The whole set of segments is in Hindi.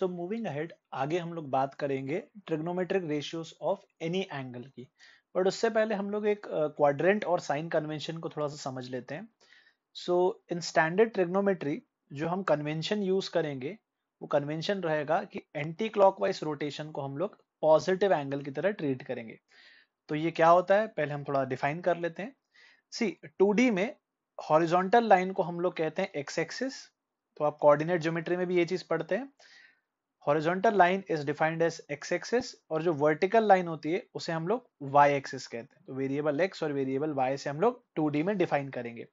सो मूविंग अहेड, आगे हम लोग बात करेंगे trigonometric ratios of any angle की। बट उससे पहले हम लोग एक क्वाड्रेंट और साइन कन्वेंशन को थोड़ा सा समझ लेते हैं। सो इन स्टैंडर्ड ट्रिग्नोमेट्री जो हम कन्वेंशन यूज करेंगे वो कन्वेंशन रहेगा कि एंटी क्लॉकवाइज रोटेशन को हम लोग पॉजिटिव एंगल की तरह ट्रीट करेंगे। तो ये क्या होता है पहले हम थोड़ा डिफाइन कर लेते हैं। सी 2D में हॉरिजॉन्टल लाइन को हम लोग कहते हैं एक्स एक्सिस। तो आप कोऑर्डिनेट ज्योमेट्री में भी ये चीज पढ़ते हैं। Horizontal line is defined as x axis और जो वर्टिकल लाइन होती है उसे हम लोग वाई एक्सिस कहते हैं। तो वेरिएबल एक्स और वेरिएबल वाई से हम लोग 2D में डिफाइन करेंगे।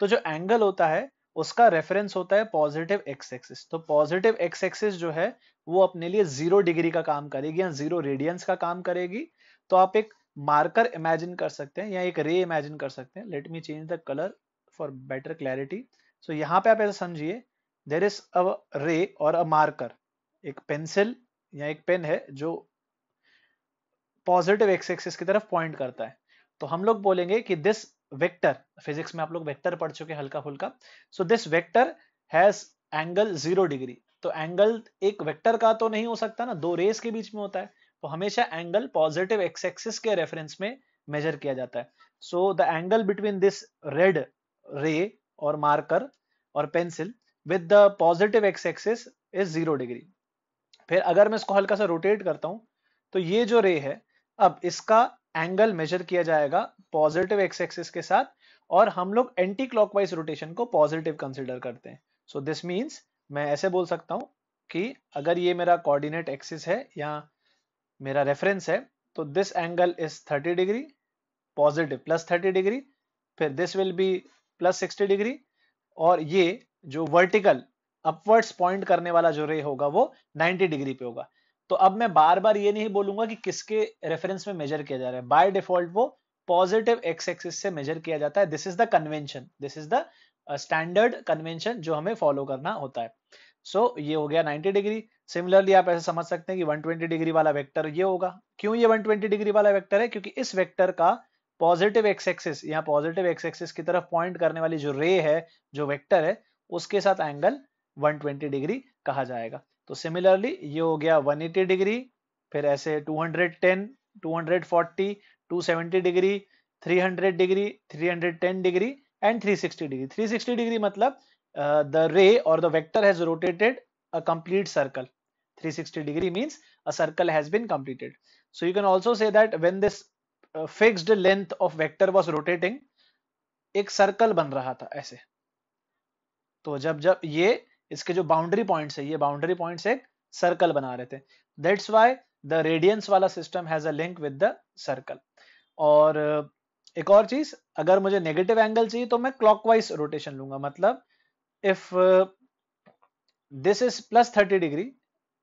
तो जो एंगल होता है उसका रेफरेंस होता है पॉजिटिव एक्स एक्सिस। तो पॉजिटिव एक्स एक्सिस जो है वो अपने लिए 0 डिग्री का काम करेगी या 0 रेडियंस का काम करेगी। तो आप एक मार्कर इमेजिन कर सकते हैं या एक रे इमेजिन कर सकते हैं। Let me change the colour for better clarity. So यहाँ पे आप ऐसा समझिए, देर इज अ रे और अ मार्कर, एक पेंसिल या एक पेन है जो पॉजिटिव एक्स एक्सिस की तरफ पॉइंट करता है। तो हम लोग बोलेंगे कि दिस वेक्टर, फिजिक्स में आप लोग वेक्टर पढ़ चुके हैं हल्का फुल्का। So this vector has angle 0 degree. तो एंगल एक वेक्टर का तो नहीं हो सकता ना, दो रेस के बीच में होता है। तो हमेशा एंगल पॉजिटिव एक्स एक्सिस के रेफरेंस में मेजर किया जाता है। So the angle between this red रे और मार्कर और pencil with the positive X axis is 0 degree. फिर अगर मैं इसको हल्का सा रोटेट करता हूं तो ये जो रे है, अब इसका एंगल मेजर किया जाएगा पॉजिटिव एक्स एक्सिस के साथ और हम लोग एंटी क्लॉकवाइज रोटेशन को पॉजिटिव कंसीडर करते हैं। सो दिस मींस मैं ऐसे बोल सकता हूं कि अगर ये मेरा कोऑर्डिनेट एक्सिस है या मेरा रेफरेंस है तो this angle is 30 degree, positive plus 30 degree, फिर this will be plus 60 degree और ये जो वर्टिकल अपवर्ड्स पॉइंट करने वाला जो रे होगा वो 90 डिग्री पे होगा। तो अब मैं बार बार ये नहीं बोलूंगा कि किसके रेफरेंस में मेजर किया जा रहा है, बाय डिफॉल्ट वो पॉजिटिव एक्स एक्सिस से मेजर किया जाता है। This is the convention, this is the standard convention जो हमें फॉलो करना होता है। ये हो गया 90 डिग्री। सिमिलरली आप ऐसे समझ सकते हैं कि 120 डिग्री वाला वेक्टर ये होगा। क्यों ये 120 डिग्री वाला वेक्टर है? क्योंकि इस वेक्टर का पॉजिटिव एक्स एक्सिस या पॉजिटिव एक्स एक्सिस की तरफ पॉइंट करने वाली जो रे है, जो वेक्टर है, उसके साथ एंगल 120 डिग्री कहा जाएगा। तो सिमिलरली ये हो गया 180 डिग्री, फिर ऐसे 210, 240, 270 degree, 300 degree, 310 degree and 360 degree. 360 degree मतलब the ray or the vector has rotated a complete circle. 360 degree means a circle has been completed. So you can also say that when this fixed length of vector was rotating, एक सर्कल बन रहा था ऐसे। तो जब जब ये इसके जो बाउंड्री पॉइंट्स है, ये बाउंड्री पॉइंट्स एक सर्कल बना रहे थे। दैट्स व्हाई द रेडियंस वाला system has a link with the circle. और एक और चीज, अगर मुझे नेगेटिव एंगल चाहिए तो मैं क्लॉकवाइज रोटेशन लूंगा। मतलब if this is plus 30 degree,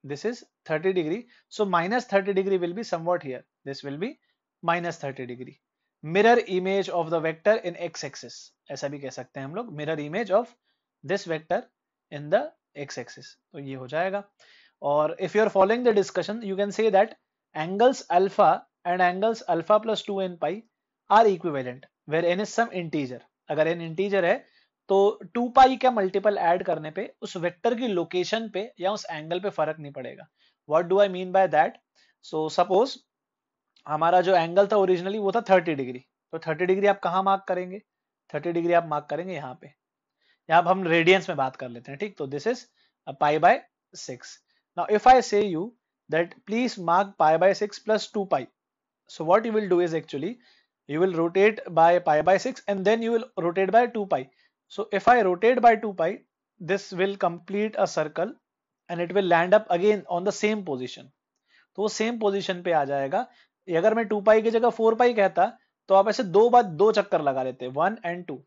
this is 30 degree, so minus 30 degree will be somewhat here, this will be minus 30 degree, mirror image of the vector in x axis, ऐसा भी कह सकते हैं हम लोग, mirror image of this vector in the x axis। तो ये हो जाएगा। और if you are following the discussion you can say that angles alpha and angles alpha plus 2n pi are equivalent where n is some integer। अगर n integer है तो 2 पाई का मल्टीपल ऐड करने पे उस वेक्टर की लोकेशन पे या उस एंगल पे फर्क नहीं पड़ेगा। What do I mean by that? So suppose हमारा जो एंगल था ओरिजिनली वो था 30 डिग्री। तो 30 डिग्री आप कहाँ मार्क करेंगे? 30 डिग्री आप मार्क करेंगे यहाँ पे। यहाँ हम रेडियंस में बात कर लेते हैं, ठीक? तो this is pi by 6। Now if I say you that please mark pi by 6 plus 2 pi, so what you will do is actually you will rotate by pi by 6 and then you will rotate by 2 pi। so if I rotate by 2 pi, this will complete a circle and it will land up again on the same position। तो वो सेम पोजीशन पे आ जाएगा। अगर मैं 2 पाई की जगह 4 पाई कहता तो आप ऐसे दो बार दो चक्कर लगा लेते, 1 and 2,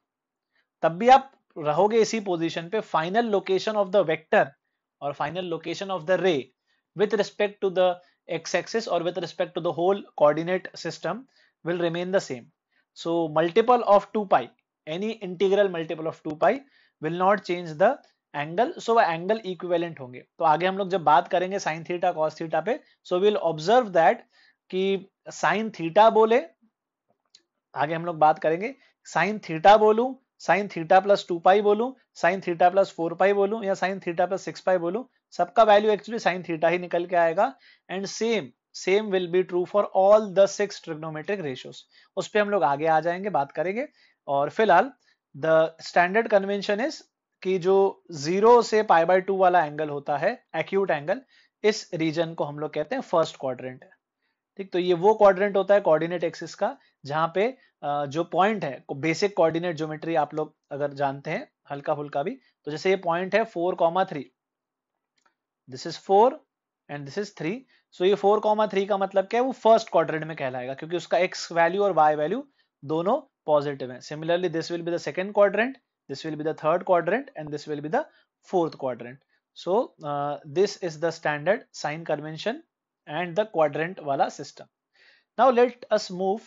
तब भी आप रहोगे इसी पोजीशन पे। Final location of the vector और final location of the ray with respect to the x-axis or with respect to the whole coordinate system will remain the same। So multiple of 2 pi, any integral multiple of 2 pi will not change the angle। so angle equivalent होंगे। तो आगे हम लोग जब बात करेंगे sin थीटा cos थीटा पे, so we'll observe that कि sin थीटा बोले, आगे हम लोग बात करेंगे sin थीटा बोलूं, sin थीटा प्लस 2 पाई बोलूं, sin थीटा प्लस 4 पाई बोलूं या sin थीटा प्लस 6 पाई बोलूं, सबका वैल्यू एक्चुअली साइन थीटा ही निकल के आएगा। And same will be true for all the 6 trigonometric ratios. उस पे हम लोग आगे आ जाएंगे, बात करेंगे। और फिलहाल द स्टैंडर्ड कन्वेंशन इज कि जो 0 से π/2 वाला एंगल होता है, एक्यूट एंगल, इस रीजन को हम लोग कहते हैं फर्स्ट क्वाड्रेंट। ठीक, तो ये वो क्वाड्रेंट होता है कोऑर्डिनेट एक्सिस का जहां पे जो पॉइंट है, बेसिक कोऑर्डिनेट ज्योमेट्री आप लोग अगर जानते हैं हल्का फुल्का भी, तो जैसे ये पॉइंट है 4,3, this is 4 and this is 3। सो ये 4,3 का मतलब क्या है, वो फर्स्ट क्वाड्रेंट में कहलाएगा क्योंकि उसका x वैल्यू और y वैल्यू दोनों पॉजिटिव है। Similarly this will be the second quadrant, this will be the third quadrant and this will be the fourth quadrant. So this is the standard sign convention and the quadrant wala system. Now let us move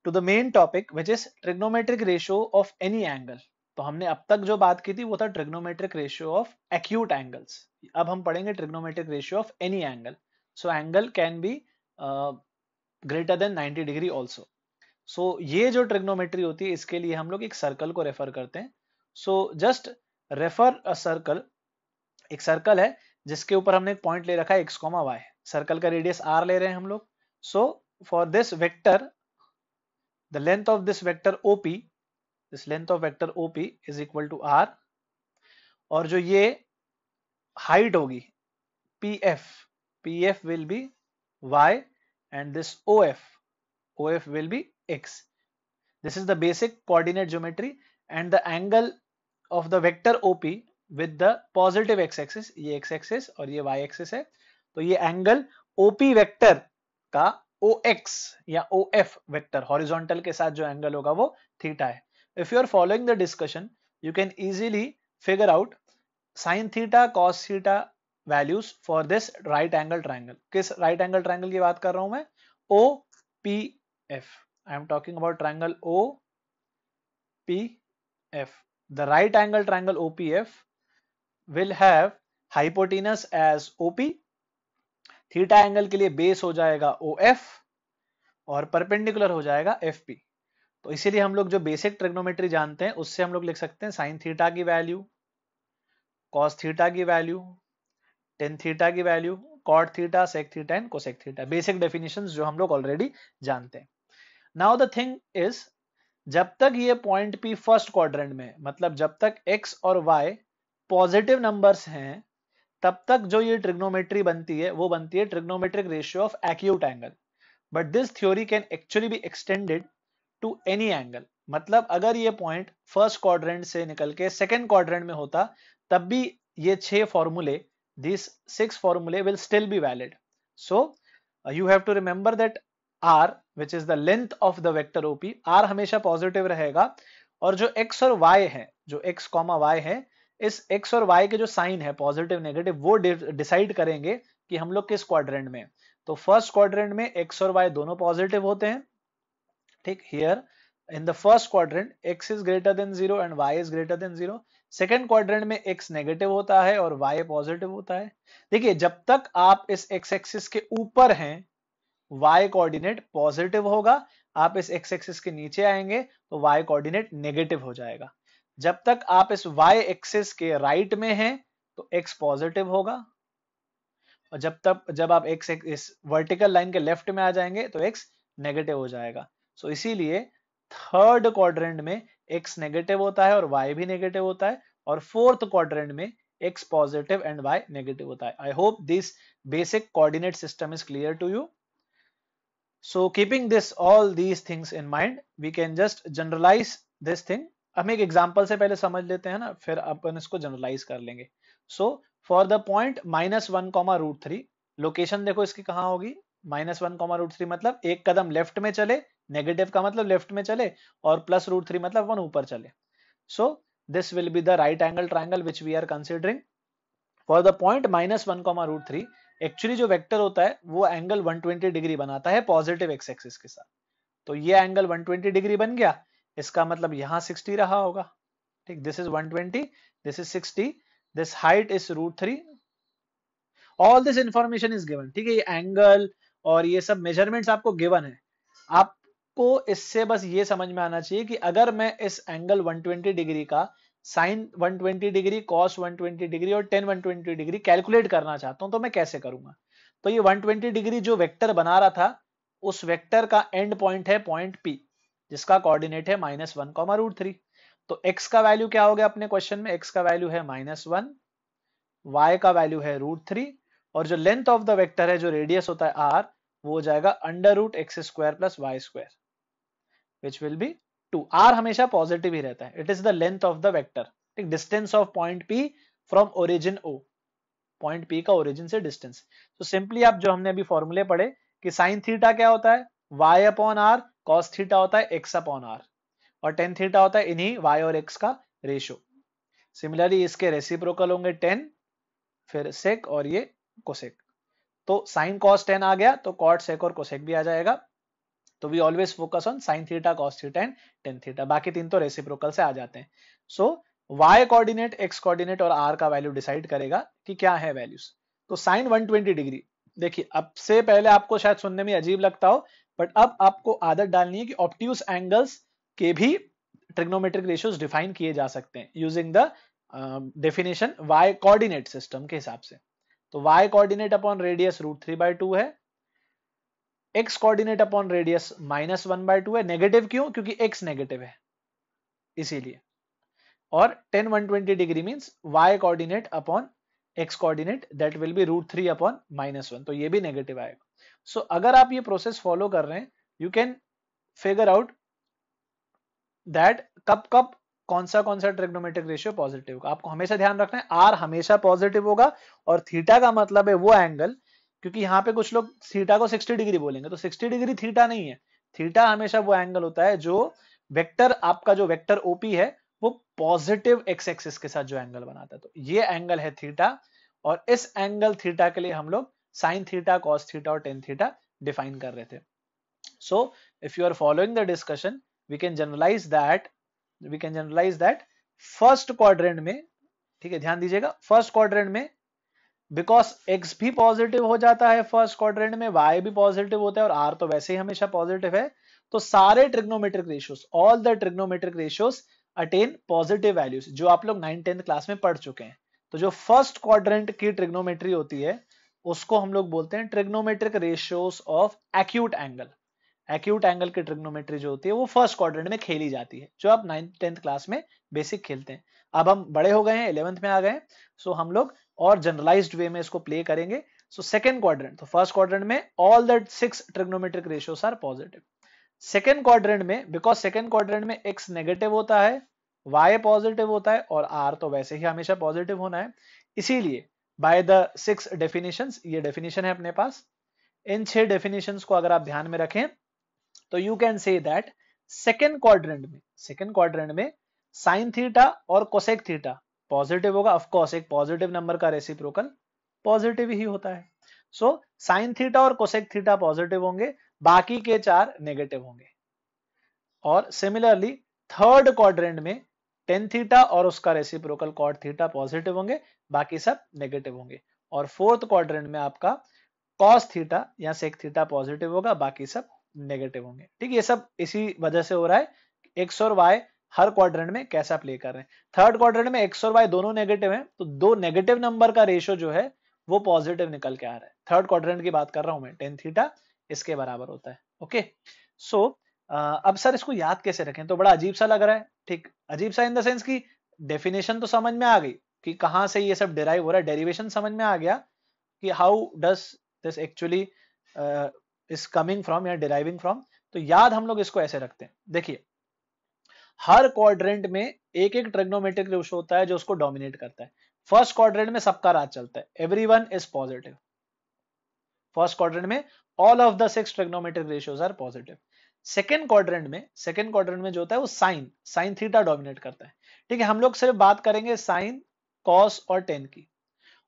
to the main topic which is trigonometric ratio of any angle. तो हमने अब तक जो बात की थी वो था trigonometric ratio of acute angles. अब हम पढ़ेंगे trigonometric ratio of any angle. So angle can be greater than 90 degree also. So ये जो trigonometry होती है इसके लिए हम लोग एक सर्कल को रेफर करते हैं. So just refer a circle. एक सर्कल है जिसके ऊपर हमने एक पॉइंट ले रखा है x, y। सर्कल का रेडियस r ले रहे हैं हम लोग। So for this vector the length of this vector OP, this length of vector OP is equal to r, और जो ये हाइट होगी PF will be y and this OF will be x। This is the basic coordinate geometry and the angle of the vector OP with the positive x axis, ये x axis और ये y axis है, तो ये एंगल OP वेक्टर का OX या OF वेक्टर हॉरिजॉन्टल के साथ जो एंगल होगा वो थीटा है। If you are following the discussion you can easily figure out sine theta cos theta values for this right angle triangle. किस राइट एंगल ट्राइंगल की बात कर रहा हूं मैं? OPF। I am talking about triangle OPF। The right angle triangle OPF will have hypotenuse as OP, theta angle के लिए बेस हो जाएगा OF और परपेंडिकुलर हो जाएगा FP। तो इसीलिए हम लोग जो बेसिक ट्रिग्नोमेट्री जानते हैं उससे हम लोग लिख सकते हैं साइन थीटा की वैल्यू, कॉस थीटा की वैल्यू, टेन थीटा की value, cot theta, sec theta and cosec theta. Basic definitions जो हम लोग ऑलरेडी जानते हैं। नाउ द थिंग इज, जब तक ये पॉइंट P फर्स्ट क्वाड्रेंट में, मतलब जब तक x और y पॉजिटिव नंबर्स हैं, तब तक जो ये ट्रिग्नोमेट्री बनती है वो बनती है trigonometric ratio of acute angle. But this theory can actually be extended to any angle. मतलब अगर ये पॉइंट फर्स्ट क्वाड्रेंट से निकल के सेकंड क्वाड्रेंट में होता तब भी ये 6 फॉर्मूले, this 6 formulae will still be valid. So you have to remember that r which is the length of the vector OP, r हमेशा पॉजिटिव रहेगा और जो x और y है, जो x, y है, इस x और y के जो साइन है पॉजिटिव नेगेटिव वो डिसाइड करेंगे कि हम लोग किस क्वाड्रेंट में। तो फर्स्ट क्वाड्रेंट में x और y दोनों पॉजिटिव होते हैं। ठीक, here in the first quadrant x is greater than 0 and y is greater than 0। Second quadrant में x नेगेटिव होता है और y पॉजिटिव होता है। देखिए, जब तक आप इस x एक्सिस के ऊपर हैं y कोऑर्डिनेट पॉजिटिव होगा, आप इस x एक्सिस के नीचे आएंगे तो y कोऑर्डिनेट नेगेटिव हो जाएगा। जब तक आप इस y एक्सिस के राइट में हैं तो x पॉजिटिव होगा, और जब आप x इस वर्टिकल लाइन के लेफ्ट में आ जाएंगे तो x नेगेटिव हो जाएगा। सो इसीलिए थर्ड क्वाड्रेंट में x नेगेटिव होता है और y भी नेगेटिव होता है, और फोर्थ क्वाड्रेंट में x positive and y negative होता है। I hope this basic coordinate system is clear to you. So keeping this all these things in mind, we can just generalize this thing. हम एक एग्जांपल से पहले समझ लेते हैं ना, फिर अपन इसको जनरलाइज कर लेंगे। So for the point -1, √3, location देखो इसकी कहाँ होगी, -1, √3 मतलब एक कदम लेफ्ट में चले, नेगेटिव का मतलब लेफ्ट में चले, और +√3 मतलब 1 ऊपर चले। So this will be the right angle triangle which we are considering. For the point -1, √3, actually जो वेक्टर होता है वो एंगल 120 डिग्री बनाता है पॉजिटिव एक्स एक्सिस के साथ। तो ये एंगल 120 डिग्री बन गया, इसका मतलब यहां 60 रहा होगा। ठीक, this is 120, this is 60, this height is √3, all this information is given. ठीक है, ये एंगल और ये सब मेजरमेंट्स आपको गिवन है। आपको इससे बस ये समझ में आना चाहिए कि अगर मैं इस एंगल 120 डिग्री का साइन 120 डिग्री, कॉस 120 डिग्री और टेन 120 डिग्री कैलकुलेट करना चाहता हूं, तो मैं कैसे करूंगा? तो ये 120 डिग्री जो वेक्टर बना रहा था, उस वेक्टर का एंड पॉइंट है पॉइंट P, जिसका कोऑर्डिनेट है -1, तो x का वैल्यू क्या हो गया अपने क्वेश्चन में? x का वैल्यू है -1, y का वैल्यू है √3, और जो लेंथ ऑफ द वेक्टर है, जो रेडियस होता है r, वो हो जाएगा √x² + y², which will be 2। r हमेशा पॉजिटिव ही रहता है, it is the length of the vector, ठीक, distance of point P from origin O, point P का ओरिजिन से डिस्टेंस। तो सिंपली आप जो हमने अभी फॉर्मूले पढ़े कि साइन थीटा क्या होता है? y/r, कॉस थीटा होता है x/r, और टेन थीटा होता है इन्हीं y और x का रेशियो। सिमिलरली इसके रेसिप्रोकल होंगे टेन, फिर सेक और ये कोसेक। तो साइन कॉस टेन आ गया तो कॉट सेक और कोसेक भी आ जाएगा। तो we always focus on sine theta, cos theta and tan theta, बाकी तीन तो रेसिप्रोकल से आ जाते हैं। So y coordinate, x coordinate और r का वैल्यू डिसाइड करेगा कि क्या है वैल्यूज। तो साइन 120 डिग्री, देखिए अब से पहले आपको शायद सुनने में अजीब लगता हो, बट अब आपको आदत डालनी है कि ऑब्ट्यूज एंगल्स के भी ट्रिग्नोमेट्रिक रेशियोज डिफाइन किए जा सकते हैं using the definition y coordinate system के हिसाब से। तो y कोऑर्डिनेट अपॉन रेडियस √3/2 है, x कोऑर्डिनेट अपॉन रेडियस -1/2 है। नेगेटिव क्यों? क्योंकि x नेगेटिव है इसीलिए। और ten 120 degree means y coordinate upon x coordinate, that will B √3 upon -1, तो ये भी नेगेटिव आएगा। सो अगर आप ये प्रोसेस फॉलो कर रहे हैं, you can figure out that कब कब कौन सा ट्रिग्नोमेट्रिक रेशियो पॉजिटिव होगा। आपको हमेशा ध्यान रखना है r हमेशा पॉजिटिव होगा, और थीटा का मतलब है वो एंगल, क्योंकि यहाँ पे कुछ लोग थीटा को 60 डिग्री बोलेंगे, तो 60 डिग्री थीटा नहीं है। थीटा हमेशा वो एंगल होता है जो वेक्टर, आपका जो वेक्टर OP है वो पॉजिटिव x एक्सिस के साथ जो एंगल बनाता है, तो ये एंगल है थीटा। और इस एंगल थीटा के लिए हम लोग साइन थीटा, कॉस थीटा और टेन थीटा डिफाइन कर रहे थे। So if you are following the discussion, we can generalize that first quadrant में, ठीक है ध्यान दीजिएगा, फर्स्ट क्वाड्रेंट में बिकॉज x भी पॉजिटिव हो जाता है फर्स्ट क्वाड्रेंट में, y भी पॉजिटिव होता है और r तो वैसे ही हमेशा पॉजिटिव है, तो सारे trigonometric ratios, all the trigonometric ratios attain positive values, जो आप लोग 9th-10th क्लास में पढ़ चुके हैं। तो जो फर्स्ट क्वाड्रेंट की ट्रिग्नोमेट्री होती है उसको हम लोग बोलते हैं trigonometric ratios of acute angle. Acute angle की ट्रिग्नोमेट्री जो होती है वो फर्स्ट क्वाड्रेंट में खेली जाती है, जो आप 9th-10th क्लास में बेसिक खेलते हैं। अब हम बड़े हो गए हैं, 11th में आ गए हैं, सो हम लोग और जनरलाइज्ड वे में इसको प्ले करेंगे। सो सेकंड क्वाड्रेंट, तो फर्स्ट क्वाड्रेंट में all the 6 trigonometric ratios are positive. Second quadrant में, बिकॉज सेकंड क्वाड्रेंट में x नेगेटिव होता है, y पॉजिटिव होता है और r तो वैसे ही हमेशा पॉजिटिव होना है, इसीलिए बाय द 6 डेफिनेशंस, ये डेफिनेशन है अपने पास, इन 6 डेफिनेशंस को अगर आप ध्यान में रखें तो you can say that second quadrant में साइन थीटा और कोसेक थीटा पॉजिटिव होगा। ऑफ कोर्स एक पॉजिटिव नंबर का रेसिप्रोकल पॉजिटिव ही होता है। सो साइन थीटा और कोसेक थीटा पॉजिटिव होंगे, बाकी के 4 नेगेटिव होंगे। और सिमिलरली थर्ड क्वाड्रेंट में टेन थीटा और उसका रेसिप्रोकल कॉट थीटा पॉजिटिव होंगे, बाकी सब नेगेटिव होंगे। और फोर्थ क्वाड्रेंट में आपका कॉस थीटा या सेक थीटा पॉजिटिव होगा, बाकी सब नेगेटिव होंगे। ठीक, ये सब इसी वजह से हो रहा है एक्स और वाई हर क्वाड्रेंट में कैसा प्ले कर रहे हैं। थर्ड क्वाड्रेंट में एक्स और वाई दोनों नेगेटिव हैं, तो दो नेगेटिव नंबर का रेशियो जो है वो पॉजिटिव निकल के आ रहा है। थर्ड क्वाड्रेंट की बात कर रहा हूं मैं, टेन थीटा इसके बराबर होता है। ओके, सो अब सर इसको याद कैसे रखें, तो बड़ा अजीब सा लग रहा है। ठीक, अजीब सा इन द सेंस की डेफिनेशन तो समझ में आ गई कि कहां से ये सब डिराइव हो रहा है, डेरिवेशन समझ में आ गया कि how does this actually is coming from या डिराइविंग फ्रॉम। तो याद हम लोग इसको ऐसे रखते हैं, देखिए हर क्वाड्रेंट में एक एक ट्रिग्नोमेट्रिक रेशियो होता है जो उसको डोमिनेट करता है। फर्स्ट क्वाड्रेंट में सबका राज चलता है, everyone is positive. First quadrant में all of the 6 trigonometric ratios are positive. Second quadrant में जो होता है वो साइन थीटा डोमिनेट करता है। ठीक है, हम लोग सिर्फ बात करेंगे साइन, कॉस और टेन की।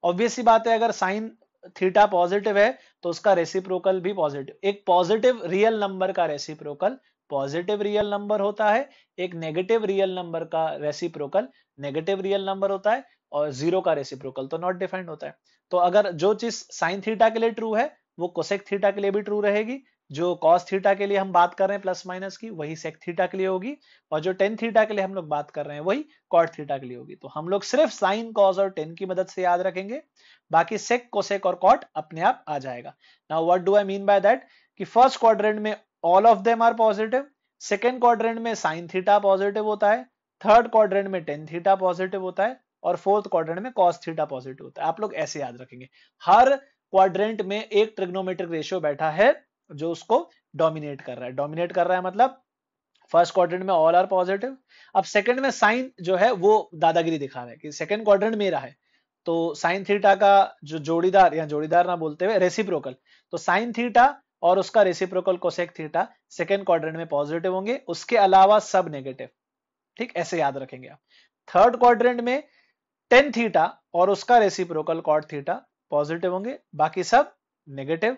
ऑब्वियस सी बात है, अगर साइन थीटा पॉजिटिव है तो उसका रेसिप्रोकल भी पॉजिटिव। एक पॉजिटिव रियल नंबर का रेसिप्रोकल पॉजिटिव रियल नंबर होता है, एक नेगेटिव रियल नंबर का रेसिप्रोकल नेगेटिव रियल नंबर होता है, और जीरो का रेसिप्रोकल तो नॉट डिफाइंड होता है। तो अगर जो चीज साइन थीटा के लिए ट्रू है वो कोसेक थीटा के लिए भी ट्रू रहेगी, जो cos थीटा के लिए हम बात कर रहे हैं प्लस माइनस की, वही sec थीटा के लिए होगी, और जो tan थीटा के लिए हम लोग बात कर रहे हैं वही cot थीटा के लिए होगी। तो हम लोग सिर्फ sin, cos और tan की मदद से याद रखेंगे, बाकी sec, cosec और cot अपने आप आ जाएगा। Now what do I mean by that कि फर्स्ट क्वाड्रेंट में all of them are positive, second quadrant में sin थीटा पॉजिटिव होता है, थर्ड क्वाड्रेंट में tan थीटा पॉजिटिव होता है, और फोर्थ क्वाड्रेंट में cos थीटा पॉजिटिव होता है। आप लोग ऐसे याद रखेंगे, हर क्वाड्रेंट में एक ट्रिग्नोमेट्रिक रेशियो बैठा है जो उसको डोमिनेट कर रहा है। डोमिनेट कर रहा है मतलब फर्स्ट क्वाड्रेंट में ऑल आर पॉजिटिव। अब सेकंड में साइन जो है वो दादागिरी दिखा रहा है कि सेकंड क्वाड्रेंट मेरा है, तो साइन थीटा का जो जोड़ीदार, या जोड़ीदार ना बोलते हुए रेसिप्रोकल, तो साइन थीटा और उसका reciprocal cosec theta second quadrant में पॉजिटिव होंगे, उसके अलावा सब नेगेटिव। ठीक, ऐसे याद रखेंगे आप। थर्ड क्वाड्रेंट में टेन थीटा और उसका रेसिप्रोकल कॉट थीटा पॉजिटिव होंगे, बाकी सब नेगेटिव।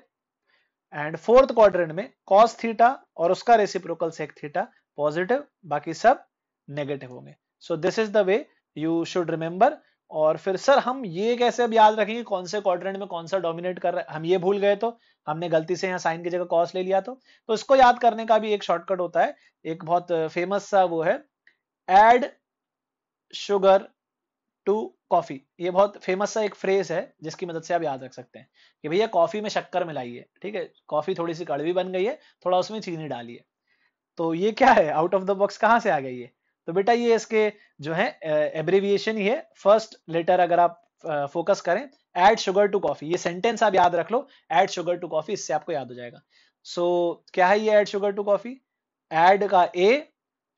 एंड फोर्थ क्वाड्रेंट में cos थीटा और उसका रेसिप्रोकल sec थीटा पॉजिटिव, बाकी सब नेगेटिव होंगे। सो this is the way you should remember. और फिर सर हम ये कैसे अब याद रखेंगे कौन से क्वाड्रेंट में कौन सा डोमिनेट कर रहा है, हम ये भूल गए तो, हमने गलती से यहाँ साइन की जगह cos ले लिया तो इसको याद करने का भी एक शॉर्टकट होता है, एक बहुत फेमस सा वो है, एड शुगर टू कॉफी। ये बहुत फेमस सा एक फ्रेज है जिसकी मदद से आप याद रख सकते हैं कि भैया कॉफी में शक्कर मिलाइए, ठीक है, कॉफी थोड़ी सी कड़वी बन गई है, थोड़ा उसमें चीनी डालिए। तो ये क्या है, आउट ऑफ द बॉक्स कहां से आ गई है? तो बेटा ये इसके जो है एब्रीविएशन ही है, फर्स्ट लेटर अगर आप फोकस करें, एड शुगर टू कॉफी, ये सेंटेंस आप याद रख लो, एड शुगर टू कॉफी, इससे आपको याद हो जाएगा। सो क्या है ये add sugar to coffee? Add का ए,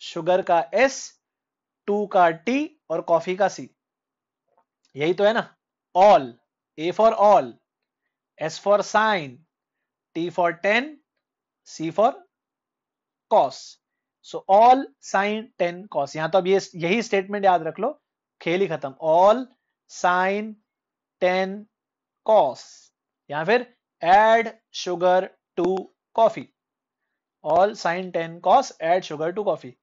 शुगर का एस, टू का टी और कॉफी का सी, यही तो है ना। All, A for all, S for sine, T for tan, C for cos. So all sine tan cos, यहां तो अब ये यही स्टेटमेंट याद रख लो, खेल ही खत्म। ऑल साइन टेन कॉस, या फिर add sugar to coffee, all sine tan cos add sugar to coffee,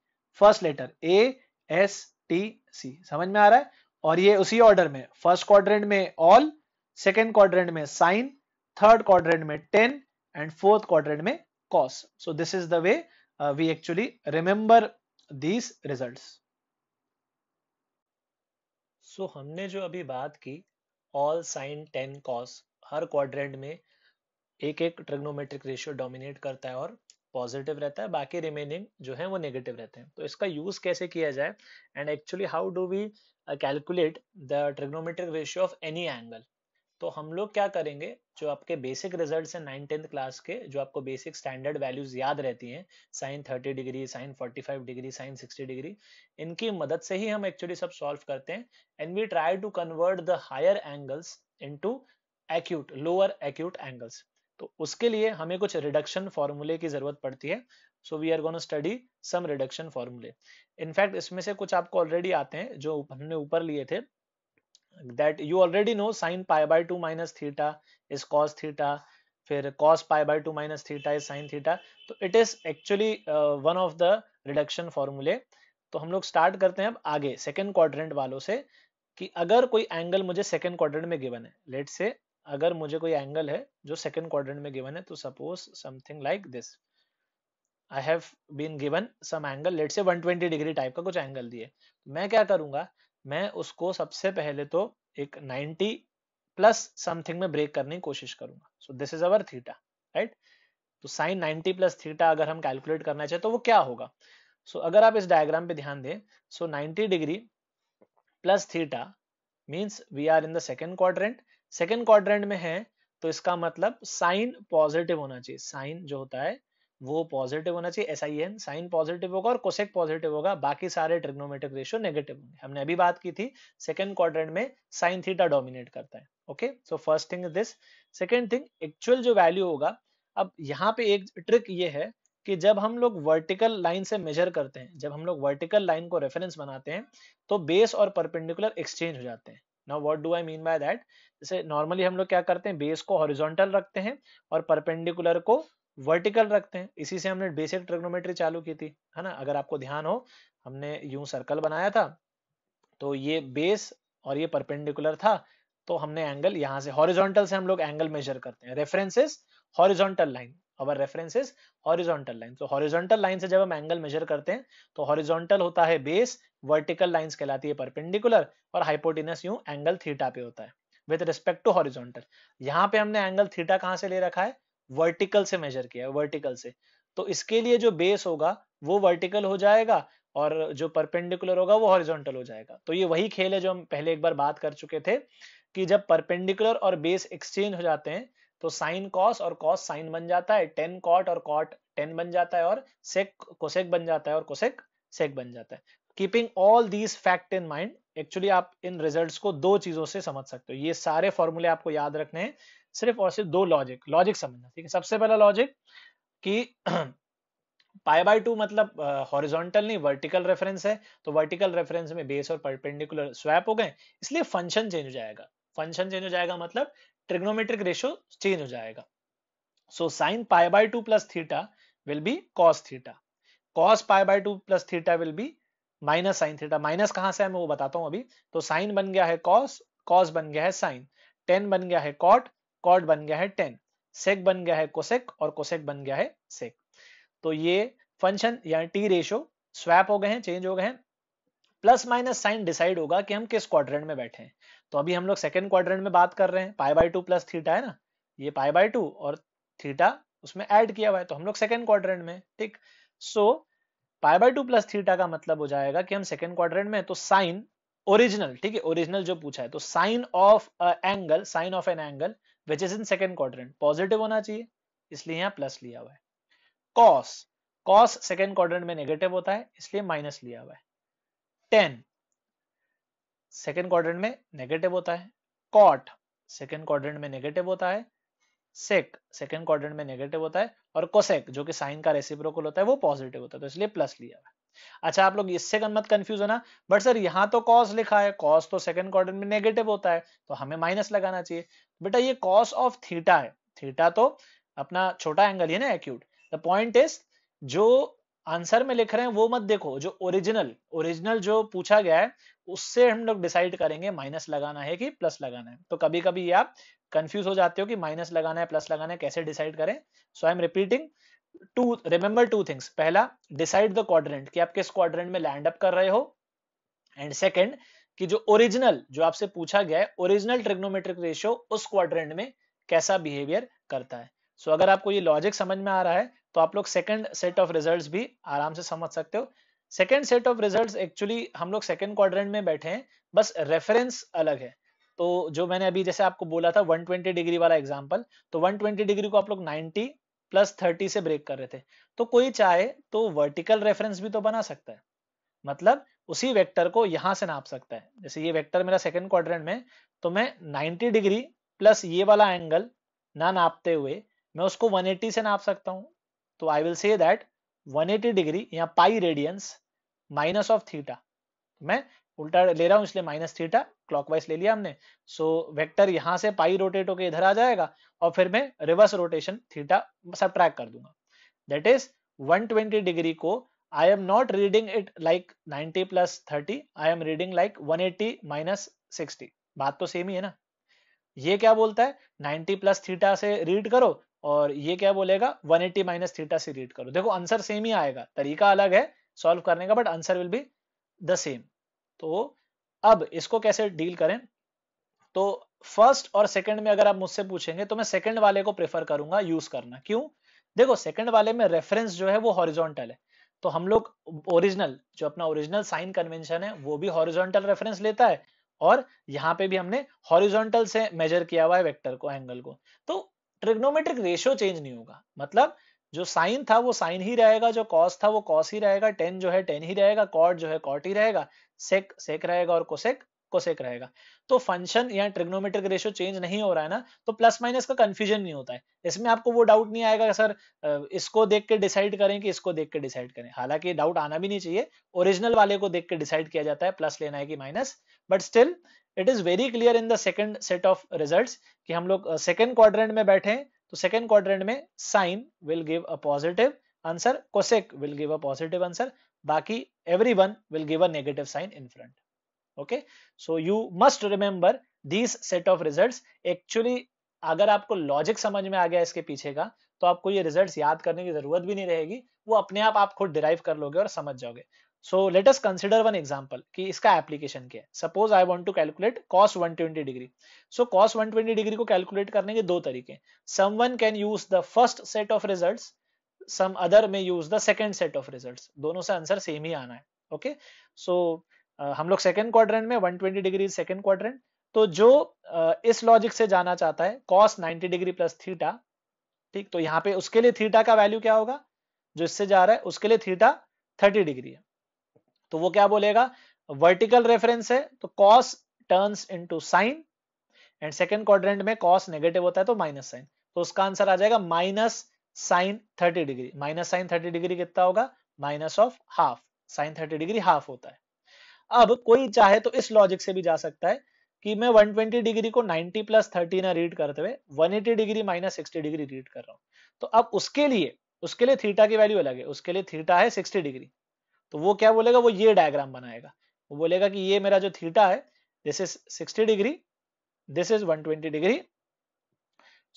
first letter A S T C, समझ में आ रहा है? और ये उसी ऑर्डर में, फर्स्ट क्वाड्रेंट में ऑल, सेकेंड क्वाड्रेंट में साइन, थर्ड क्वाड्रेंट में टेन एंड फोर्थ क्वाड्रेंट में cos. So this is the way we actually remember these results. सो हमने जो अभी बात की, ऑल साइन टेन कॉस, हर क्वाड्रेंट में एक एक ट्रिग्नोमेट्रिक रेशियो डोमिनेट करता है और पॉजिटिव रहता है, बाकी रिमेनिंग जो है वो नेगेटिव रहते हैं। तो इसका यूज कैसे किया जाए, and actually how do we calculate the trigonometric ratio of any angle. तो हम लोग क्या करेंगे, जो आपके बेसिक रिजल्ट्स हैं 9th क्लास के, जो आपको बेसिक स्टैंडर्ड वैल्यूज याद रहती हैं, sine 30 degree, sine 45 degree, sine 60 degree, इनकी मदद से ही हम एक्चुअली सब सॉल्व करते हैं। And we try to convert the higher angles into acute, lower acute angles. तो उसके लिए हमें कुछ रिडक्शन फॉर्मूले की जरूरत पड़ती है। So we are gonna study some reduction formulae. In fact इसमें से कुछ आपको ऑलरेडी आते हैं जो हमने ऊपर लिए थे, that you already know sin pi by 2 minus theta is cos theta, फिर cos pi by 2 minus theta is sin theta। तो it is actually one of the reduction formulae। तो हम लोग स्टार्ट करते हैं अब आगे सेकेंड क्वाड्रेंट वालों से, कि अगर कोई एंगल मुझे सेकेंड क्वाड्रेंट में गिवन है, लेट से अगर मुझे कोई एंगल है जो सेकेंड क्वाड्रेंट में गिवन है, तो suppose something like this, I have been given some angle, let say 120 degree type का कुछ एंगल दिए। मैं क्या करूंगा, मैं उसको सबसे पहले तो एक 90 प्लस समथिंग में ब्रेक करने की कोशिश करूंगा। सो this is our theta, right. तो साइन 90 प्लस थीटा अगर हम कैलकुलेट करना चाहे तो वो क्या होगा। सो अगर आप इस डायग्राम पे ध्यान दें, so 90 degree plus theta means we are in the second quadrant. Second quadrant में है तो इसका मतलब साइन पॉजिटिव होना चाहिए, साइन जो होता है वो पॉजिटिव होना चाहिए, SIN, साइन पॉजिटिव होगा और कोसेक पॉजिटिव होगा, बाकी सारे ट्रिग्नोमेट्रिक रेशियो नेगेटिव होंगे। हमने अभी बात की थी सेकंड क्वाड्रेंट में साइन थीटा डोमिनेट करता है। Okay, so first thing is this. Second thing, actual जो वैल्यू होगा, अब यहाँ पे एक ट्रिक ये है कि जब हम लोग वर्टिकल लाइन से मेजर करते हैं, जब हम लोग वर्टिकल लाइन को रेफरेंस बनाते हैं, तो बेस और परपेंडिकुलर एक्सचेंज हो जाते हैं। Now what do I mean by that, जैसे नॉर्मली हम लोग क्या करते हैं, बेस को हॉरिजॉन्टल रखते हैं और परपेंडिकुलर को वर्टिकल रखते हैं। इसी से हमने बेसिक ट्रिग्नोमेट्री चालू की थी, है ना। अगर आपको ध्यान हो, हमने यूं सर्कल बनाया था, तो ये बेस और ये परपेंडिकुलर था, तो हमने एंगल यहाँ से हॉरिजॉन्टल से हम लोग एंगल मेजर करते हैं, reference is horizontal line. Our reference is horizontal line. तो हॉरिजॉन्टल लाइन से जब हम एंगल मेजर करते हैं तो हॉरिजॉन्टल होता है बेस, वर्टिकल लाइंस कहलाती है परपेंडिकुलर, और हाइपोटेनस यूं एंगल थीटा पे होता है विद रिस्पेक्ट टू हॉरिजॉन्टल। यहाँ पे हमने एंगल थीटा कहाँ से ले रखा है, वर्टिकल से मेजर किया है, वर्टिकल से। तो इसके लिए जो बेस होगा वो वर्टिकल हो जाएगा और जो परपेंडिकुलर होगा वो हॉरिजॉन्टल हो जाएगा। तो ये वही खेल है जो हम पहले एक बार बात कर चुके थे कि जब परपेंडिकुलर और बेस एक्सचेंज हो जाते हैं तो साइन कॉस और कॉस साइन बन जाता है, टेन कॉट और कॉट टेन बन जाता है, और सेक कोसेक बन जाता है और कोसेक सेक बन जाता है। Keeping all these fact in mind, actually आप इन रिजल्ट्स को दो चीजों से समझ सकते हो। ये सारे फॉर्मूले आपको याद रखने हैं, सिर्फ और सिर्फ दो लॉजिक समझना, ठीक है। सबसे पहला लॉजिक कि पाई बाय 2 मतलब हॉरिजॉन्टल नहीं वर्टिकल रेफरेंस है, तो वर्टिकल रेफरेंस में बेस और परपेंडिकुलर स्वैप हो गए, इसलिए फंक्शन चेंज हो जाएगा। फंक्शन चेंज हो जाएगा मतलब ट्रिग्नोमेट्रिक रेशियो चेंज हो जाएगा। So sine pi bye 2 plus theta will be cos theta, cos pi by 2 plus theta will be minus sine theta. Minus कहां से है मैं वो बताता हूं अभी। तो साइन बन गया है कॉस, कॉस बन गया है साइन, टेन बन गया है कॉट, कॉट बन गया है टेन, सेक बन गया है कोसेक और कोसेक बन गया है सेक। तो ये फंक्शन या टी रेशियो स्वैप हो गए हैं, चेंज हो गए हैं। प्लस माइनस साइन डिसाइड होगा कि हम किस क्वाड्रेंट में बैठे हैं। तो अभी हम लोग सेकंड क्वाड्रेंट में बात कर रहे हैं, पाई बाय 2 प्लस थीटा है ना, ये पाई बाय 2 और थीटा उसमें ऐड किया हुआ है, तो हम लोग सेकंड क्वाड्रेंट में, ठीक। सो पाई बाय 2 प्लस थीटा का मतलब हो जाएगा कि हम सेकंड क्वाड्रेंट में, तो साइन ओरिजिनल, ठीक है, ओरिजिनल जो पूछा है, तो sine of angle, sine of an angle which is in second quadrant positive होना चाहिए, इसलिए यहाँ प्लस लिया हुआ है। कॉस, कॉस सेकंड क्वाड्रेंट में नेगेटिव होता है इसलिए माइनस लिया हुआ है। टेन सेकंड क्वाड्रेंट में नेगेटिव होता है, कॉट सेकंड क्वाड्रेंट में नेगेटिव होता है, सेक सेकंड क्वाड्रेंट में नेगेटिव होता है, और कोसेक जो कि साइन का रेसिप्रोकल होता है वो पॉजिटिव होता है, तो इसलिए प्लस लिया हुआ है। अच्छा आप लोग इससे मत कंफ्यूज होना, बट सर यहाँ तो कॉस लिखा है, कॉस तो सेकंड क्वाड्रेंट में नेगेटिव होता है तो हमें माइनस लगाना चाहिए। बेटा ये कॉस ऑफ थीटा है, थीटा तो अपना छोटा एंगल है ना, एक्यूट। द पॉइंट इज जो आंसर में लिख रहे हैं वो मत देखो, जो ओरिजिनल ओरिजिनल जो पूछा गया है उससे हम लोग डिसाइड करेंगे माइनस लगाना है कि प्लस लगाना है। तो कभी कभी ये आप कंफ्यूज हो जाते हो कि माइनस लगाना है प्लस लगाना है, कैसे डिसाइड करें। So I am repeating two, remember two things. पहला, डिसाइड द क्वाड्रेंट कि आप किस क्वाड्रेंट में लैंड अप कर रहे हो, एंड सेकंड कि जो ओरिजिनल जो आपसे पूछा गया है ओरिजिनल ट्रिग्नोमेट्रिक रेशियो उस क्वाड्रेंट में कैसा बिहेवियर करता है। सो अगर आपको ये लॉजिक समझ में आ रहा है तो आप लोग सेकंड सेट ऑफ रिजल्ट्स भी आराम से समझ सकते हो। Second set of results actually हम लोग सेकंड क्वाड्रेंट में बैठे हैं, बस रेफरेंस अलग है। तो जो मैंने अभी जैसे आपको बोला था 120 डिग्री वाला एग्जांपल, तो 120 डिग्री को आप लोग 90 प्लस 30 से ब्रेक कर रहे थे, तो कोई चाहे तो वर्टिकल रेफरेंस भी तो बना सकता है, मतलब उसी वेक्टर को यहां से नाप सकता है। जैसे ये वेक्टर मेरा सेकंड क्वाड्रेंट में, तो मैं 90 डिग्री प्लस ये वाला एंगल ना नापते हुए मैं उसको 180 से नाप सकता हूं। तो I will say that 180 degree या pi radians minus of theta, मैं उल्टा ले रहा हूं इसलिए माइनस थीटा क्लॉकवाइज ले लिया हमने। सो वेक्टर यहां से पाई रोटेट होकर इधर आ जाएगा और फिर मैं रिवर्स रोटेशन थीटा सबट्रैक्ट कर दूंगा। दैट इज 120 डिग्री को I am not reading it like 90 plus 30, I am reading like 180 minus 60। बात तो सेम ही है ना। ये क्या बोलता है 90 प्लस थीटा से रीड करो, और ये क्या बोलेगा 180 माइनस थीटा से रीड करो। देखो आंसर सेम ही आएगा, तरीका अलग है सॉल्व करने का, but answer will be the same. तो अब इसको कैसे डील करें, तो फर्स्ट और सेकंड में अगर आप मुझसे पूछेंगे तो मैं सेकंड वाले को प्रेफर करूंगा यूज करना। क्यों? देखो सेकंड वाले में रेफरेंस जो है वो हॉरिजॉन्टल है, तो हम लोग ओरिजिनल जो अपना ओरिजिनल साइन कन्वेंशन है वो भी हॉरिजॉन्टल रेफरेंस लेता है, और यहाँ पे भी हमने हॉरिजॉन्टल से मेजर किया हुआ है वेक्टर को, एंगल को। तो ट्रिग्नोमेट्रिक रेशियो चेंज नहीं होगा, मतलब जो साइन था वो साइन ही रहेगा, जो कॉस था वो कॉस ही रहेगा, टेन जो है टेन ही रहेगा, कॉट जो है कॉट ही रहेगा, सेक सेक रहेगा, और कोसेक कोसेक रहेगा। तो फंक्शन या ट्रिग्नोमेट्रिक रेशियो चेंज नहीं हो रहा है ना, तो प्लस माइनस का कंफ्यूजन नहीं होता है। इसमें आपको वो डाउट नहीं आएगा सर इसको देख के डिसाइड करें कि इसको देख के डिसाइड करें। हालांकि डाउट आना भी नहीं चाहिए, ओरिजिनल वाले को देख के डिसाइड किया जाता है प्लस लेना है कि minus, but still it is very clear in the second set of results कि हम लोग सेकंड क्वाड्रेंट में बैठे हैं, तो सेकंड क्वाड्रेंट में sine will give a positive answer, cosec will give a positive answer, बाकी everyone will give a negative sign in front. Okay, so you must remember these set of results. Actually अगर आपको लॉजिक समझ में आ गया इसके पीछे का, तो आपको ये रिजल्ट्स याद करने की जरूरत भी नहीं रहेगी, वो अपने आप खुद डिराइव कर लोगे और समझ जाओगे। So let us consider one example कि इसका एप्लीकेशन क्या है। Suppose I want to calculate cos 120 degree. So cos 120 degree को कैलकुलेट करने के दो तरीके, someone can use the first set of results, some other may use the second set of results, दोनों से आंसर सेम ही आना है। ओके, सो हम लोग सेकंड क्वाड्रेंट में 120 डिग्री सेकंड क्वाड्रेंट, तो जो इस लॉजिक से जाना चाहता है cos 90 डिग्री प्लस थीटा, ठीक, तो यहाँ पे उसके लिए थीटा का वैल्यू क्या होगा, जो इससे जा रहा है उसके लिए थीटा 30 डिग्री है, तो वो क्या बोलेगा, वर्टिकल रेफरेंस है तो cos turns into sine, and second quadrant में cos नेगेटिव होता है तो माइनस साइन, तो उसका आंसर आ जाएगा minus sine 30 degree. Minus sine 30 degree कितना होगा, minus of half, sine 30 degree half होता है। अब कोई चाहे तो इस लॉजिक से भी जा सकता है कि मैं 120 डिग्री को 90 प्लस 30 ना रीड करते हुए 180 डिग्री माइनस 60 डिग्री रीड कर रहा हूं, तो अब उसके लिए थीटा की वैल्यू अलग है, उसके लिए थीटा है 60 डिग्री, तो वो क्या बोलेगा, वो ये डायग्राम बनाएगा, वो बोलेगा कि ये मेरा जो थीटा है this is 60 degree, this is 120 degree,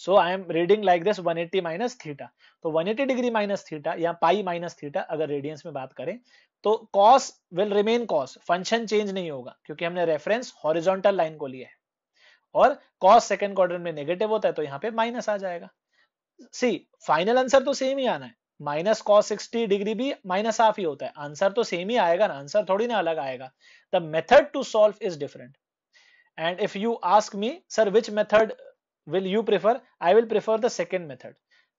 so I am reading like this 180 minus theta, तो 180 डिग्री माइनस थीटा या पाई माइनस थीटा अगर रेडियंस में बात करें तो cos will remain cos, function change नहीं होगा क्योंकि हमने रेफरेंस हॉरिजॉन्टल लाइन को लिया है, और cos सेकंड क्वाड्रेंट में नेगेटिव होता है तो यहाँ पे माइनस आ जाएगा। सी फाइनल आंसर तो सेम ही आना है, माइनस cos 60 डिग्री भी माइनस हाफ ही होता है, आंसर तो सेम ही आएगा ना, आंसर थोड़ी ना अलग आएगा। The method to solve is different, and if you ask me sir which method will you prefer, I will prefer the second method,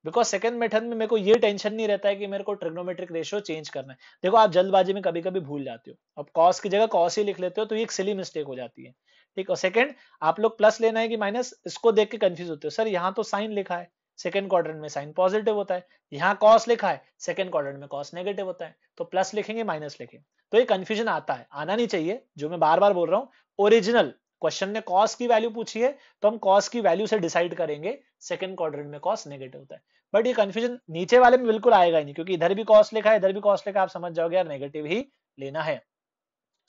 because second method में मेरे को ये टेंशन नहीं रहता है कि मेरे को ट्रिग्नोमेट्रिक रेशियो चेंज करना है। देखो आप जल्दबाजी में कभी कभी भूल जाते हो, अब कॉस की जगह कॉस ही लिख लेते हो तो ये एक सिली मिस्टेक हो जाती है, ठीक। और सेकंड, आप लोग प्लस लेना है कि माइनस, इसको देख के कंफ्यूज होते हो, सर यहाँ तो साइन लिखा है, सेकंड क्वाड्रेंट में साइन पॉजिटिव होता है, यहाँ कॉस लिखा है, सेकंड क्वाड्रेंट में कॉस नेगेटिव होता है, तो प्लस लिखेंगे माइनस लिखेंगे, तो ये कंफ्यूजन आता है, आना नहीं चाहिए। जो मैं बार बार बोल रहा हूँ, ओरिजिनल क्वेश्चन ने कॉस की वैल्यू पूछी है तो हम कॉस की वैल्यू से डिसाइड करेंगे सेकंड क्वाड्रेंट में कॉस नेगेटिव होता है, बट ये कंफ्यूजन नीचे वाले में बिल्कुल आएगा ही नहीं क्योंकि इधर भी कॉस लिखा है इधर भी कॉस लिखा है, आप समझ जाओगे यार नेगेटिव ही लेना है।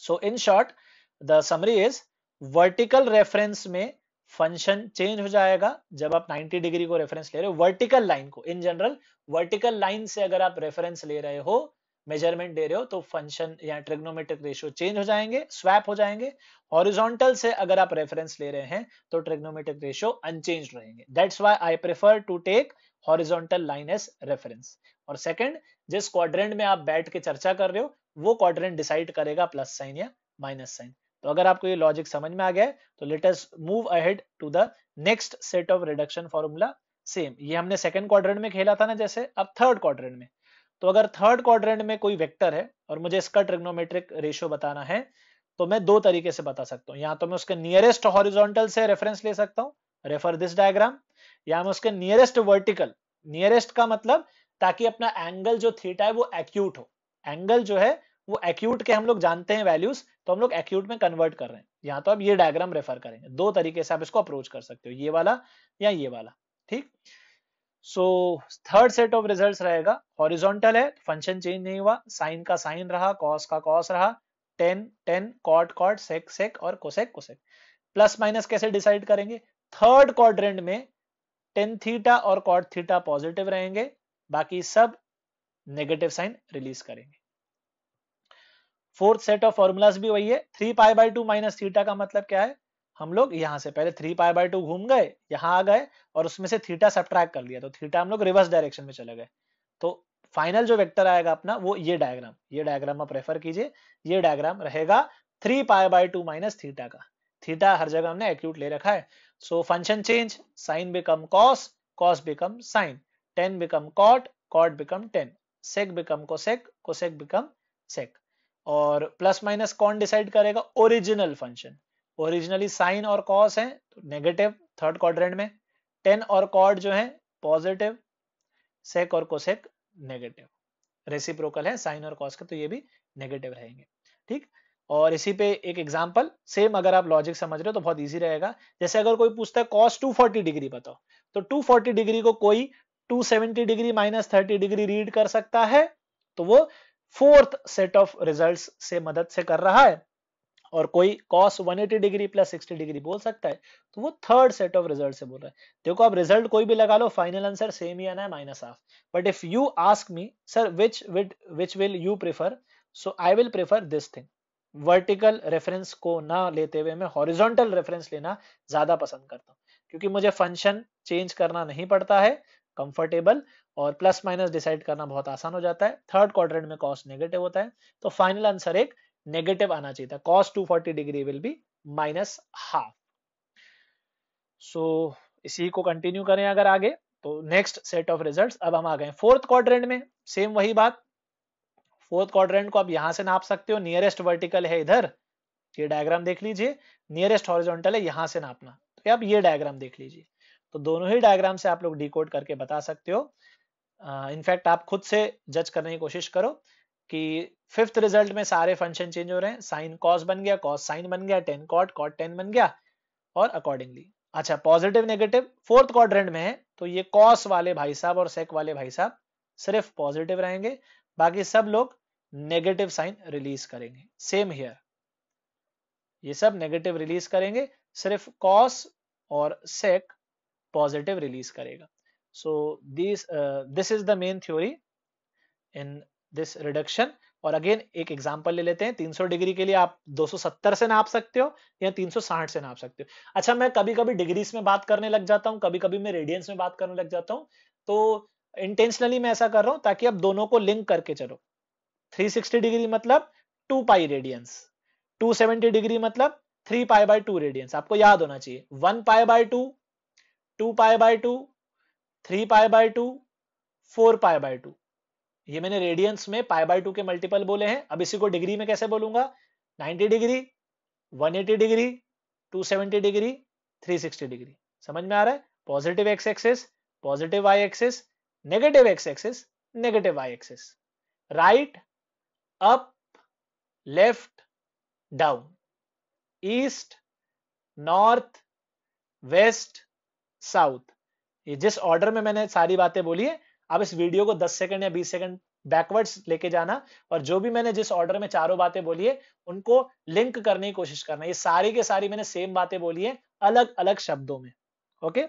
So in short the summary is, vertical reference में फंक्शन चेंज हो जाएगा जब आप 90 डिग्री को रेफरेंस ले रहे हो, वर्टिकल लाइन को, इन जनरल वर्टिकल लाइन से अगर आप रेफरेंस ले रहे हो, मेजरमेंट दे रहे हो, तो फंक्शन या ट्रिग्नोमेट्रिक रेशियो चेंज हो जाएंगे, स्वैप हो जाएंगे। हॉरिजॉन्टल से अगर आप रेफरेंस ले रहे हैं तो ट्रिग्नोमेट्रिक रेशियो अनचेंज रहेंगे। That's why I prefer to take horizontal line as reference. और सेकंड, जिस क्वाड्रेंट में आप बैठ के चर्चा कर रहे हो वो क्वाड्रेंट डिसाइड करेगा प्लस साइन या माइनस साइन। तो अगर आपको ये लॉजिक समझ में आ गया है तो let us move ahead to the next set of reduction formula. Same ये हमने सेकंड क्वाड्रेंट में खेला था ना जैसे, अब थर्ड क्वाड्रेंट में। तो अगर थर्ड क्वाड्रेंट में कोई वेक्टर है और मुझे इसका ट्रिग्नोमेट्रिक रेशियो बताना है तो मैं दो तरीके से बता सकता हूं, या तो मैं उसके नियरेस्ट हॉरिजॉन्टल से रेफरेंस ले सकता हूं, रेफर दिस डायग्राम, या मैं उसके नियरेस्ट वर्टिकल, नियरेस्ट का मतलब ताकि अपना एंगल जो थीटा है वो एक्यूट हो, एंगल जो है वो एक्यूट के हम लोग जानते हैं वैल्यूज, तो हम लोग एक्यूट में कन्वर्ट कर रहे हैं, या तो आप ये डायग्राम रेफर करेंगे। दो तरीके से आप इसको अप्रोच कर सकते हो, ये वाला या ये वाला, ठीक। So third set of results रहेगा, हॉरिजॉन्टल है फंक्शन चेंज नहीं हुआ, साइन का साइन रहा, कॉस का कॉस रहा, टेन टेन, कॉट कॉट, सेक सेक और कोसेक कोसेक। प्लस माइनस कैसे डिसाइड करेंगे, थर्ड क्वाड्रेंट में टेन थीटा और कॉट थीटा पॉजिटिव रहेंगे, बाकी सब नेगेटिव साइन रिलीज करेंगे। फोर्थ सेट ऑफ फॉर्मूलाज भी वही है, 3π/2 माइनस थीटा का मतलब क्या है, हम लोग यहां से पहले 3π/2 घूम गए, यहां आ गए और उसमें से थीटा सब्ट्रैक्ट कर लिया, तो थीटा हम लोग रिवर्स डायरेक्शन में चले गए। तो फाइनल जो वेक्टर आएगा अपना वो ये डायग्राम आप रेफर कीजिए, ये डायग्राम रहेगा 3π/2 माइनस थीटा का। थीटा हर जगह हमने एक्यूट ले रखा है, so function change, sine become cos, cos become sine, tan become cot, cot become tan, sec become cosec, cosec become sec. और प्लस माइनस कौन डिसाइड करेगा, ओरिजिनल फंक्शन, ओरिजिनली साइन और कॉस है तो नेगेटिव थर्ड क्वाड्रेंट में, टेन और कॉट जो है पॉजिटिव, सेक और कोसेक नेगेटिव, रेसिप्रोकल है साइन और कॉस का तो ये भी नेगेटिव रहेंगे, ठीक। और इसी पे एक एग्जांपल, सेम अगर आप लॉजिक समझ रहे हो तो बहुत इजी रहेगा। जैसे अगर कोई पूछता है cos 240 डिग्री बताओ, तो 240 डिग्री को कोई 270 डिग्री माइनस 30 डिग्री रीड कर सकता है, तो वो फोर्थ सेट ऑफ रिजल्ट्स से मदद से कर रहा है। और कोई cos 180 डिग्री प्लस 60 डिग्री बोल सकता है, तो वो थर्ड सेट ऑफ रिजल्ट से बोल रहा है। देखो आप रिजल्ट कोई भी लगा लो, फाइनल आंसर सेम ही आना है, minus half. But if you ask me sir which will you prefer, so I will prefer this thing. Vertical reference को ना लेते हुए मैं हॉरिजॉन्टल रेफरेंस लेना ज्यादा पसंद करता हूँ, क्योंकि मुझे फंक्शन चेंज करना नहीं पड़ता है, कंफर्टेबल, और प्लस माइनस डिसाइड करना बहुत आसान हो जाता है। थर्ड क्वाड्रेंट में कॉस नेगेटिव होता है, तो फाइनल आंसर एक नेगेटिव आना चाहिए था। cos 240 degree will be minus half. So इसी को कंटिन्यू करें अगर आगे, तो नेक्स्ट सेट ऑफ रिजल्ट्स, अब हम आ गए फोर्थ क्वाड्रेंट में। सेम वही बात, फोर्थ क्वाड्रेंट को आप यहां से नाप सकते हो, नियरेस्ट वर्टिकल है इधर, ये डायग्राम देख लीजिए, नियरेस्ट हॉरिजॉन्टल है यहां से नापना, तो आप ये डायग्राम देख लीजिए। तो दोनों ही डायग्राम से आप लोग डिकोड करके बता सकते हो। इनफैक्ट आप खुद से जज करने की कोशिश करो कि फिफ्थ रिजल्ट में सारे फंक्शन चेंज हो रहे हैं, साइन कॉस बन गया, कॉस साइन बन गया, टेन कॉट, कॉट टेन बन गया, और अकॉर्डिंगली। अच्छा, पॉजिटिव नेगेटिव फोर्थ क्वाड्रेंट में है, तो ये कॉस वाले भाई साहब और सेक वाले भाई साहब सिर्फ पॉजिटिव रहेंगे, बाकी सब लोग नेगेटिव साइन रिलीज करेंगे। सेम हियर, ये सब नेगेटिव रिलीज करेंगे, सिर्फ कॉस और सेक पॉजिटिव रिलीज करेगा। सो this is the main theory in this reduction. और अगेन एक एग्जांपल ले लेते हैं, 300 डिग्री के लिए आप 270 से नाप सकते हो या 360 से नाप सकते हो। अच्छा, मैं कभी कभी डिग्रीज में बात करने लग जाता हूँ, कभी कभी मैं रेडियंस में बात करने लग जाता हूँ, तो इंटेंशनली मैं ऐसा कर रहा हूँ ताकि आप दोनों को लिंक करके चलो। 360 डिग्री मतलब 2 पाई रेडियंस, 270 डिग्री मतलब 3 पाई बाय 2 रेडियंस। आपको याद होना चाहिए 1 pi by 2, 2 pi by 2, 3 pi by 2, 4 pi by 2। ये मैंने रेडियंस में पाई बाय 2 के मल्टीपल बोले हैं। अब इसी को डिग्री में कैसे बोलूंगा, 90 डिग्री, 180 डिग्री, 270 डिग्री, 360 डिग्री। समझ में आ रहा है? Positive X axis, positive Y axis, negative X axis, negative Y axis, right, up, left, down, east, north, west, south. ये जिस ऑर्डर में मैंने सारी बातें बोली है, आप इस वीडियो को 10 सेकंड या 20 सेकंड बैकवर्ड्स लेके जाना, और जो भी मैंने जिस ऑर्डर में चारों बातें बोली है उनको लिंक करने की कोशिश करना। ये सारी के सारी मैंने सेम बातें बोली है, अलग अलग शब्दों में। Okay,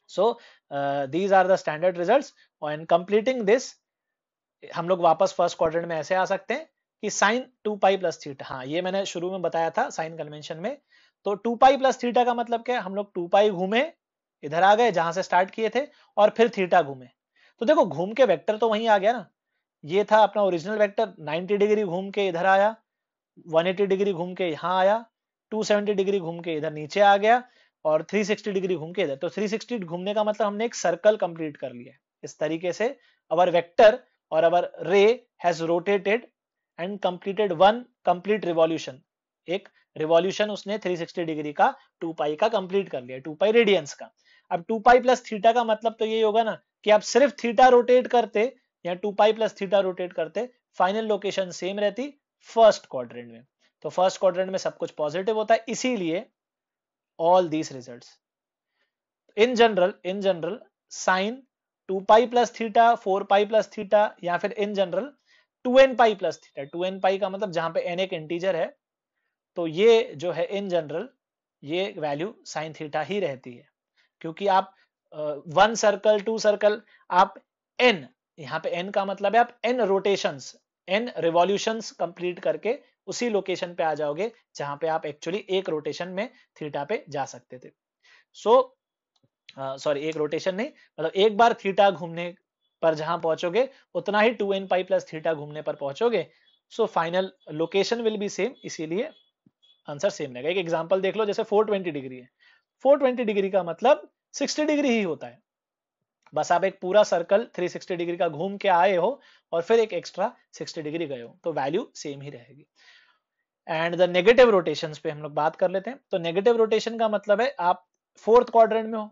so these are the standard results. And completing this, हम लोग वापस फर्स्ट क्वाड्रेंट में ऐसे आ सकते हैं कि साइन 2 पाई प्लस थीटा, हाँ ये मैंने शुरू में बताया था साइन कन्वेंशन में। तो 2 पाई प्लस थीटा का मतलब क्या है, हम लोग 2 पाई घूमे, इधर आ गए जहां से स्टार्ट किए थे, और फिर थीटा घूमे। तो देखो घूम के वेक्टर तो वहीं आ गया ना, ये था अपना ओरिजिनल वेक्टर, 90 डिग्री घूम के इधर आया, 180 डिग्री घूम के यहाँ आया, 270 डिग्री घूम के इधर नीचे आ गया, और 360 डिग्री घूम के इधर। तो 360 घूमने का मतलब हमने एक सर्कल कंप्लीट कर लिया। इस तरीके से अवर वेक्टर और अवर रे has rotated and completed one complete revolution. एक रिवॉल्यूशन उसने 360 डिग्री का 2 पाई का कंप्लीट कर लिया, 2 पाई रेडियंस का। अब 2 पाई प्लस थीटा का मतलब तो ये होगा ना कि आप सिर्फ थीटा रोटेट करते या 2 पाई प्लस थीटा रोटेट करते, फाइनल लोकेशन सेम रहती फर्स्ट क्वाड्रेंट में। तो फर्स्ट क्वाड्रेंट में सब कुछ पॉजिटिव होता है, इसीलिए all these results in general sine 2 pi plus theta, 4 pi plus theta, या फिर in general 2n pi plus theta. 2n pi का मतलब जहां पे n एक इंटीजर है, तो ये जो है इन जनरल ये वैल्यू साइन थीटा ही रहती है, क्योंकि आप 1 सर्कल 2 सर्कल, आप n, यहाँ पे n का मतलब है आप n rotations, n revolutions complete करके उसी लोकेशन पे आ जाओगे जहां पे आप एक्चुअली एक रोटेशन में थीटा पे जा सकते थे। सो सॉरी, एक रोटेशन नहीं, मतलब एक बार थीटा घूमने पर जहां पहुंचोगे उतना ही 2n पाई प्लस थीटा घूमने पर पहुंचोगे। So final location will be same, इसीलिए आंसर सेम रहेगा। एक एग्जांपल देख लो, जैसे 420 डिग्री है, 420 डिग्री का मतलब 60 डिग्री ही होता है, बस आप एक पूरा सर्कल 360 डिग्री का घूम के आए हो और फिर एक एक्स्ट्रा 60 डिग्री गए हो, तो वैल्यू सेम ही रहेगी। एंड द नेगेटिव रोटेशंस पे हम लोग बात कर लेते हैं। तो नेगेटिव रोटेशन का मतलब है आप फोर्थ क्वाड्रेंट में हो,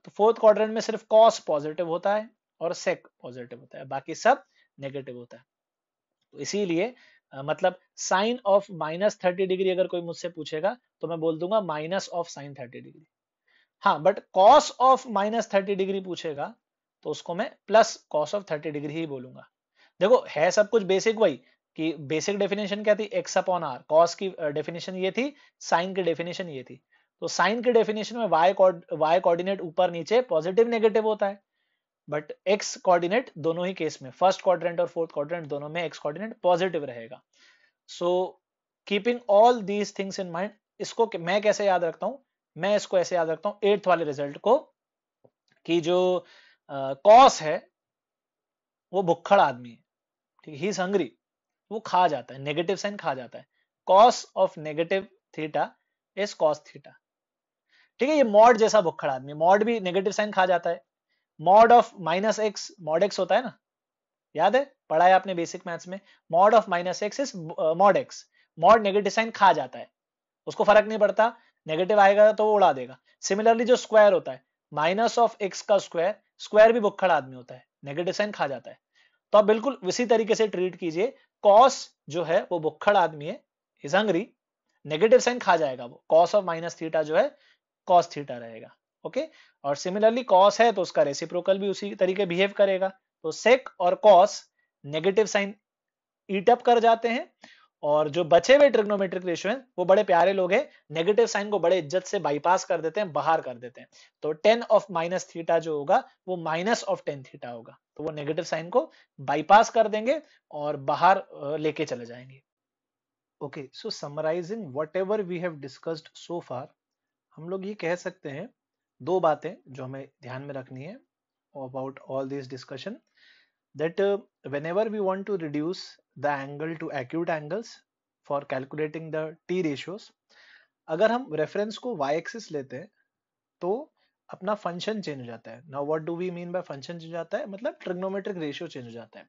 तो फोर्थ क्वाड्रेंट में सिर्फ कॉस पॉजिटिव होता है और सेक पॉजिटिव होता है, बाकी सब नेगेटिव होता है। तो इसीलिए मतलब साइन ऑफ -30 डिग्री अगर कोई मुझसे पूछेगा तो मैं बोल दूंगा माइनस ऑफ साइन 30 डिग्री। हाँ, बट कॉस ऑफ -30 डिग्री पूछेगा तो उसको मैं प्लस कॉस ऑफ 30 डिग्री ही बोलूंगा। देखो है सब कुछ बेसिक वही, कि बेसिक डेफिनेशन क्या थी, x अपॉन आर, कॉस की डेफिनेशन ये थी, साइन की डेफिनेशन ये थी। तो साइन की डेफिनेशन में y कोऑर्डिनेट ऊपर नीचे पॉजिटिव नेगेटिव होता है, बट x कोऑर्डिनेट दोनों ही केस में, फर्स्ट क्वाड्रेंट और फोर्थ क्वाड्रेंट दोनों में x कोऑर्डिनेट पॉजिटिव रहेगा। So keeping all these things in mind, इसको मैं कैसे याद रखता हूं, मैं इसको ऐसे याद रखता हूं 8th वाले रिजल्ट को, कि जो कॉस है वो भुक्खड़ आदमी है, ठीक है, ही इज हंग्री, वो खा जाता है, नेगेटिव साइन खा जाता है। Cos of negative theta is cos theta, ठीक है। ये मॉड जैसा भुक्खड़ आदमी, मॉड भी नेगेटिव साइन खा जाता है। Mod of minus X, mod X होता है ना, याद है, पढ़ा है आपने बेसिक मैथ्स में, mod of minus X is mod X. Mod negative sign खा जाता है, उसको फर्क नहीं पड़ता, नेगेटिव आएगा तो वो उड़ा देगा। सिमिलरली जो स्क्वायर होता है, माइनस ऑफ एक्स का स्क्वायर, स्क्वायर भी भुक्खड़ आदमी होता है, नेगेटिव साइन खा जाता है। तो आप बिल्कुल इसी तरीके से ट्रीट कीजिए, कॉस जो है वो भुक्खड़ आदमी है, इज हंग्री, नेगेटिव साइन खा जाएगा वो, कॉस ऑफ माइनस थीटा जो है कॉस थीटा रहेगा, ओके। और सिमिलरली कॉस है तो उसका रेसिप्रोकल भी उसी तरीके बिहेव करेगा। तो सेक और cos negative sign eat up कर जाते हैं, और जो बचे हुए ट्रिग्नोमेट्रिक रेशियो हैं वो बड़े प्यारे लोग हैं, नेगेटिव साइन को बड़े इज्जत से बाईपास कर देते हैं, बाहर कर देते हैं। तो टेन ऑफ माइनस थीटा जो होगा वो माइनस ऑफ टेन थीटा होगा, तो वो नेगेटिव साइन को बाईपास कर देंगे और बाहर लेके चले जाएंगे। Okay, so summarising whatever we have discussed so far, हम लोग ये कह सकते हैं दो बातें जो हमें ध्यान में रखनी है about all this discussion, that whenever we want to reduce the angle to acute angles for calculating the t ratios, अगर हम रेफरेंस को y एक्सिस लेते हैं तो अपना फंक्शन चेंज हो जाता है। Now what do we mean by function change हो जाता है, मतलब ट्रिग्नोमेट्रिक रेशियो चेंज हो जाता है।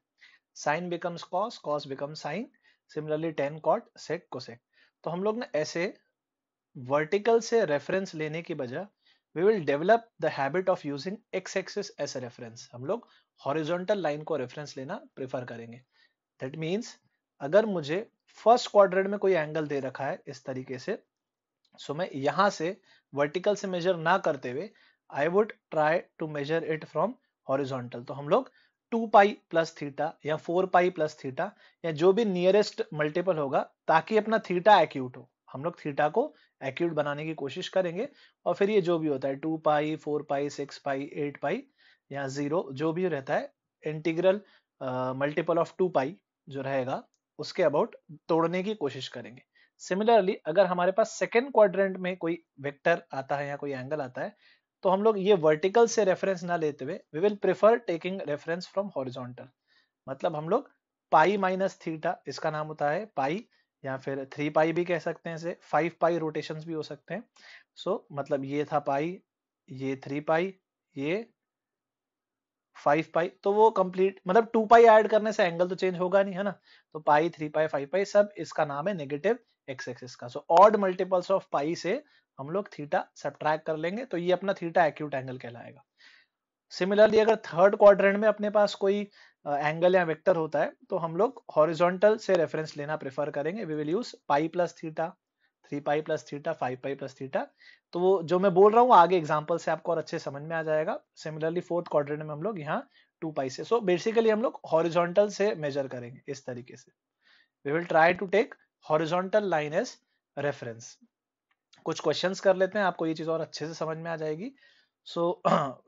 Sine becomes cos, cos becomes sine, similarly tan cot, sec cosec. तो हम लोग ने ऐसे वर्टिकल से रेफरेंस लेने की बजाय we will develop the habit of using x axis as a reference, हम लोग हॉरिजॉन्टल लाइन को रेफरेंस लेना प्रेफर करेंगे। दैट मींस अगर मुझे फर्स्ट क्वाड्रेंट में कोई एंगल दे रखा है इस तरीके से, सो मैं यहां से वर्टिकल से मेजर ना करते हुए I would try to measure it from horizontal. तो हम लोग 2 पाई प्लस थीटा या 4 पाई प्लस थीटा या जो भी नियरेस्ट मल्टीपल होगा, ताकि अपना थीटा एक्यूट हो, हम लोग थीटा को एक्यूट बनाने की कोशिश करेंगे। और फिर ये जो भी होता है 2 पाई, 4 पाई, 6 पाई, 8 पाई या 0 जो भी रहता है, इंटीग्रल मल्टीपल ऑफ 2 पाई जो रहेगा उसके अबाउट तोड़ने की कोशिश करेंगे। सिमिलरली अगर हमारे पास सेकेंड क्वाड्रेंट में कोई वेक्टर आता है या कोई एंगल आता है, तो हम लोग ये वर्टिकल से रेफरेंस ना लेते हुए we will prefer taking reference from horizontal. मतलब हम लोग पाई माइनस थीटा, इसका नाम होता है पाई, या फिर 3 पाई भी कह सकते हैं इसे, 5 पाई रोटेशंस भी हो सकते हैं। सो मतलब ये था पाई, ये 3 पाई, ये 5 पाई, तो वो कंप्लीट मतलब 2 पाई ऐड करने से एंगल तो चेंज होगा नहीं, है ना। तो पाई, 3 पाई, 5 पाई सब इसका नाम है नेगेटिव एक्स एक्सिस का। सो ऑड मल्टीपल्स ऑफ पाई से हम लोग थीटा सब्ट्रैक्ट कर लेंगे, तो ये अपना थीटा एक्यूट एंगल कहलाएगा। सिमिलरली अगर थर्ड क्वाड्रेंट में अपने पास कोई एंगल या वेक्टर होता है, तो हम लोग हॉरिजॉन्टल से रेफरेंस लेना प्रेफर करेंगे। We will use pi plus theta, 3 pi plus theta, 5 pi plus theta. तो वो जो मैं बोल रहा हूँ आगे एग्जांपल से आपको और अच्छे समझ में आ जाएगा। सिमिलरली फोर्थ क्वाड्रेंट में हम लोग यहाँ 2 पाई से, सो बेसिकली हम लोग हॉरिजॉन्टल से मेजर करेंगे इस तरीके से। We will try to take horizontal line as reference. कुछ क्वेश्चंस कर लेते हैं, आपको ये चीज और अच्छे से समझ में आ जाएगी। So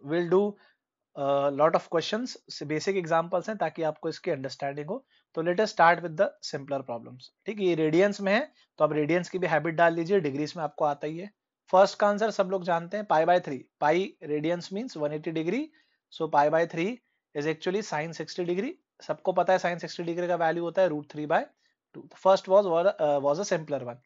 will do lot of questions, basic examples हैं ताकि आपको इसकी अंडरस्टैंडिंग हो। तो let us start with the simpler problems. ठीक है, ये रेडियंस में है तो आप रेडियंस की भी हैबिट डाल लीजिए, डिग्रीज में आपको आता ही है। फर्स्ट का आंसर सब लोग जानते हैं, pi by 3, pi radians means 180 degree, so pi by 3 is actually sine 60 degree. सबको पता है साइन 60 डिग्री का वैल्यू होता है √3/2। First was a simpler one.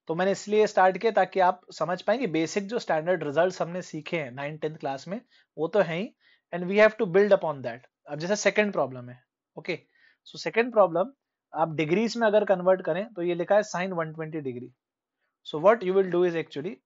तो मैंने इसलिए स्टार्ट किया ताकि आप समझ पाएंगे बेसिक जो स्टैंडर्ड रिजल्ट्स हमने सीखे हैं 9th 10th क्लास में वो तो है ही, and we have to build upon that. अब जैसे सेकंड प्रॉब्लम है, ओके, सो सेकंड प्रॉब्लम आप डिग्रीज में अगर कन्वर्ट करें तो ये लिखा है sine 120 degree. So what you will do is actually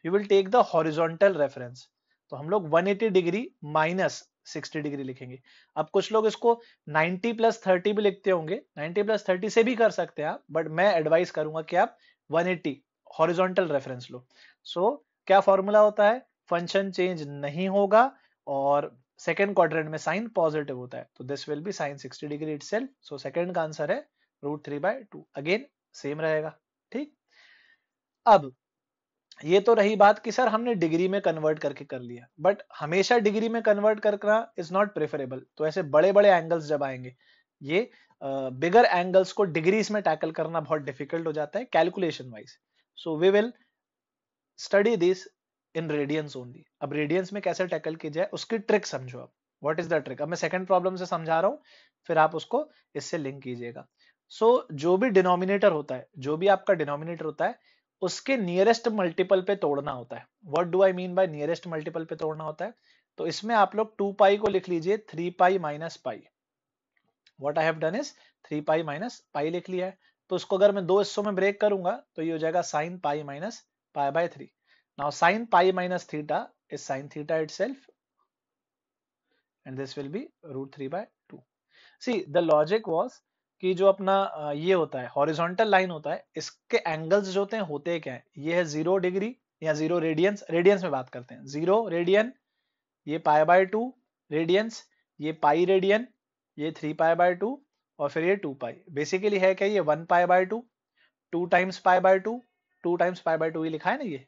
you will take the horizontal reference. तो हम लोग 180 डिग्री माइनस 60 डिग्री लिखेंगे। अब कुछ लोग इसको 90 प्लस 30 भी लिखते होंगे, 90 प्लस 30 से भी कर सकते हैं आप, बट मैं एडवाइस करूंगा कि आप 180 हॉरिजॉन्टल रेफरेंस लो। सो क्या फॉर्मूला होता है, फंक्शन चेंज नहीं होगा और सेकेंड क्वाड्रेंट में साइन पॉजिटिव होता है, तो this will be sine 60 degree itself. So second का आंसर है √3/2 अगेन सेम रहेगा। ठीक, अब ये तो रही बात कि सर हमने डिग्री में कन्वर्ट करके कर लिया, बट हमेशा डिग्री में कन्वर्ट करना इज नॉट प्रेफरेबल। तो ऐसे बड़े बड़े एंगल्स जब आएंगे, ये बिगर एंगल्स को डिग्रीज में टैकल करना बहुत डिफिकल्ट हो जाता है calculation wise. So we will study this in radians only. अब रेडियंस में कैसे टैकल की जाए उसकी ट्रिक समझो। अब व्हाट इज द ट्रिक, अब मैं सेकंड प्रॉब्लम से समझा रहा हूं, फिर आप उसको इससे लिंक कीजिएगा। सो जो भी डिनोमिनेटर होता है, जो भी आपका डिनोमिनेटर होता है, उसके नियरेस्ट मल्टीपल पे तोड़ना होता है। What do I mean bye nearest multiple पे तोड़ना होता है? तो इसमें आप लोग 2 पाई को लिख लीजिए 3 पाई minus pi. What I have done is 3 pi minus पाई लिख लिया है। तो उसको अगर मैं दो हिस्सों में ब्रेक करूंगा तो ये हो जाएगा sine pi minus pi by 3। Now sine pi minus theta is sine theta itself and this will B √3/2। See the logic was कि जो अपना ये होता है हॉरिजॉन्टल लाइन होता है, इसके एंगल्स जो होते क्या है, ये है 0 डिग्री या 0 रेडियंस। रेडियंस में बात करते हैं, 0 रेडियन, ये π/2 रेडियंस, ये पाई रेडियन, ये 3 π/2 और फिर ये 2 पाई। बेसिकली है क्या, ये 1 π/2, 2 टाइम्स π/2, 2 टाइम्स π/2 ये लिखा है ना, ये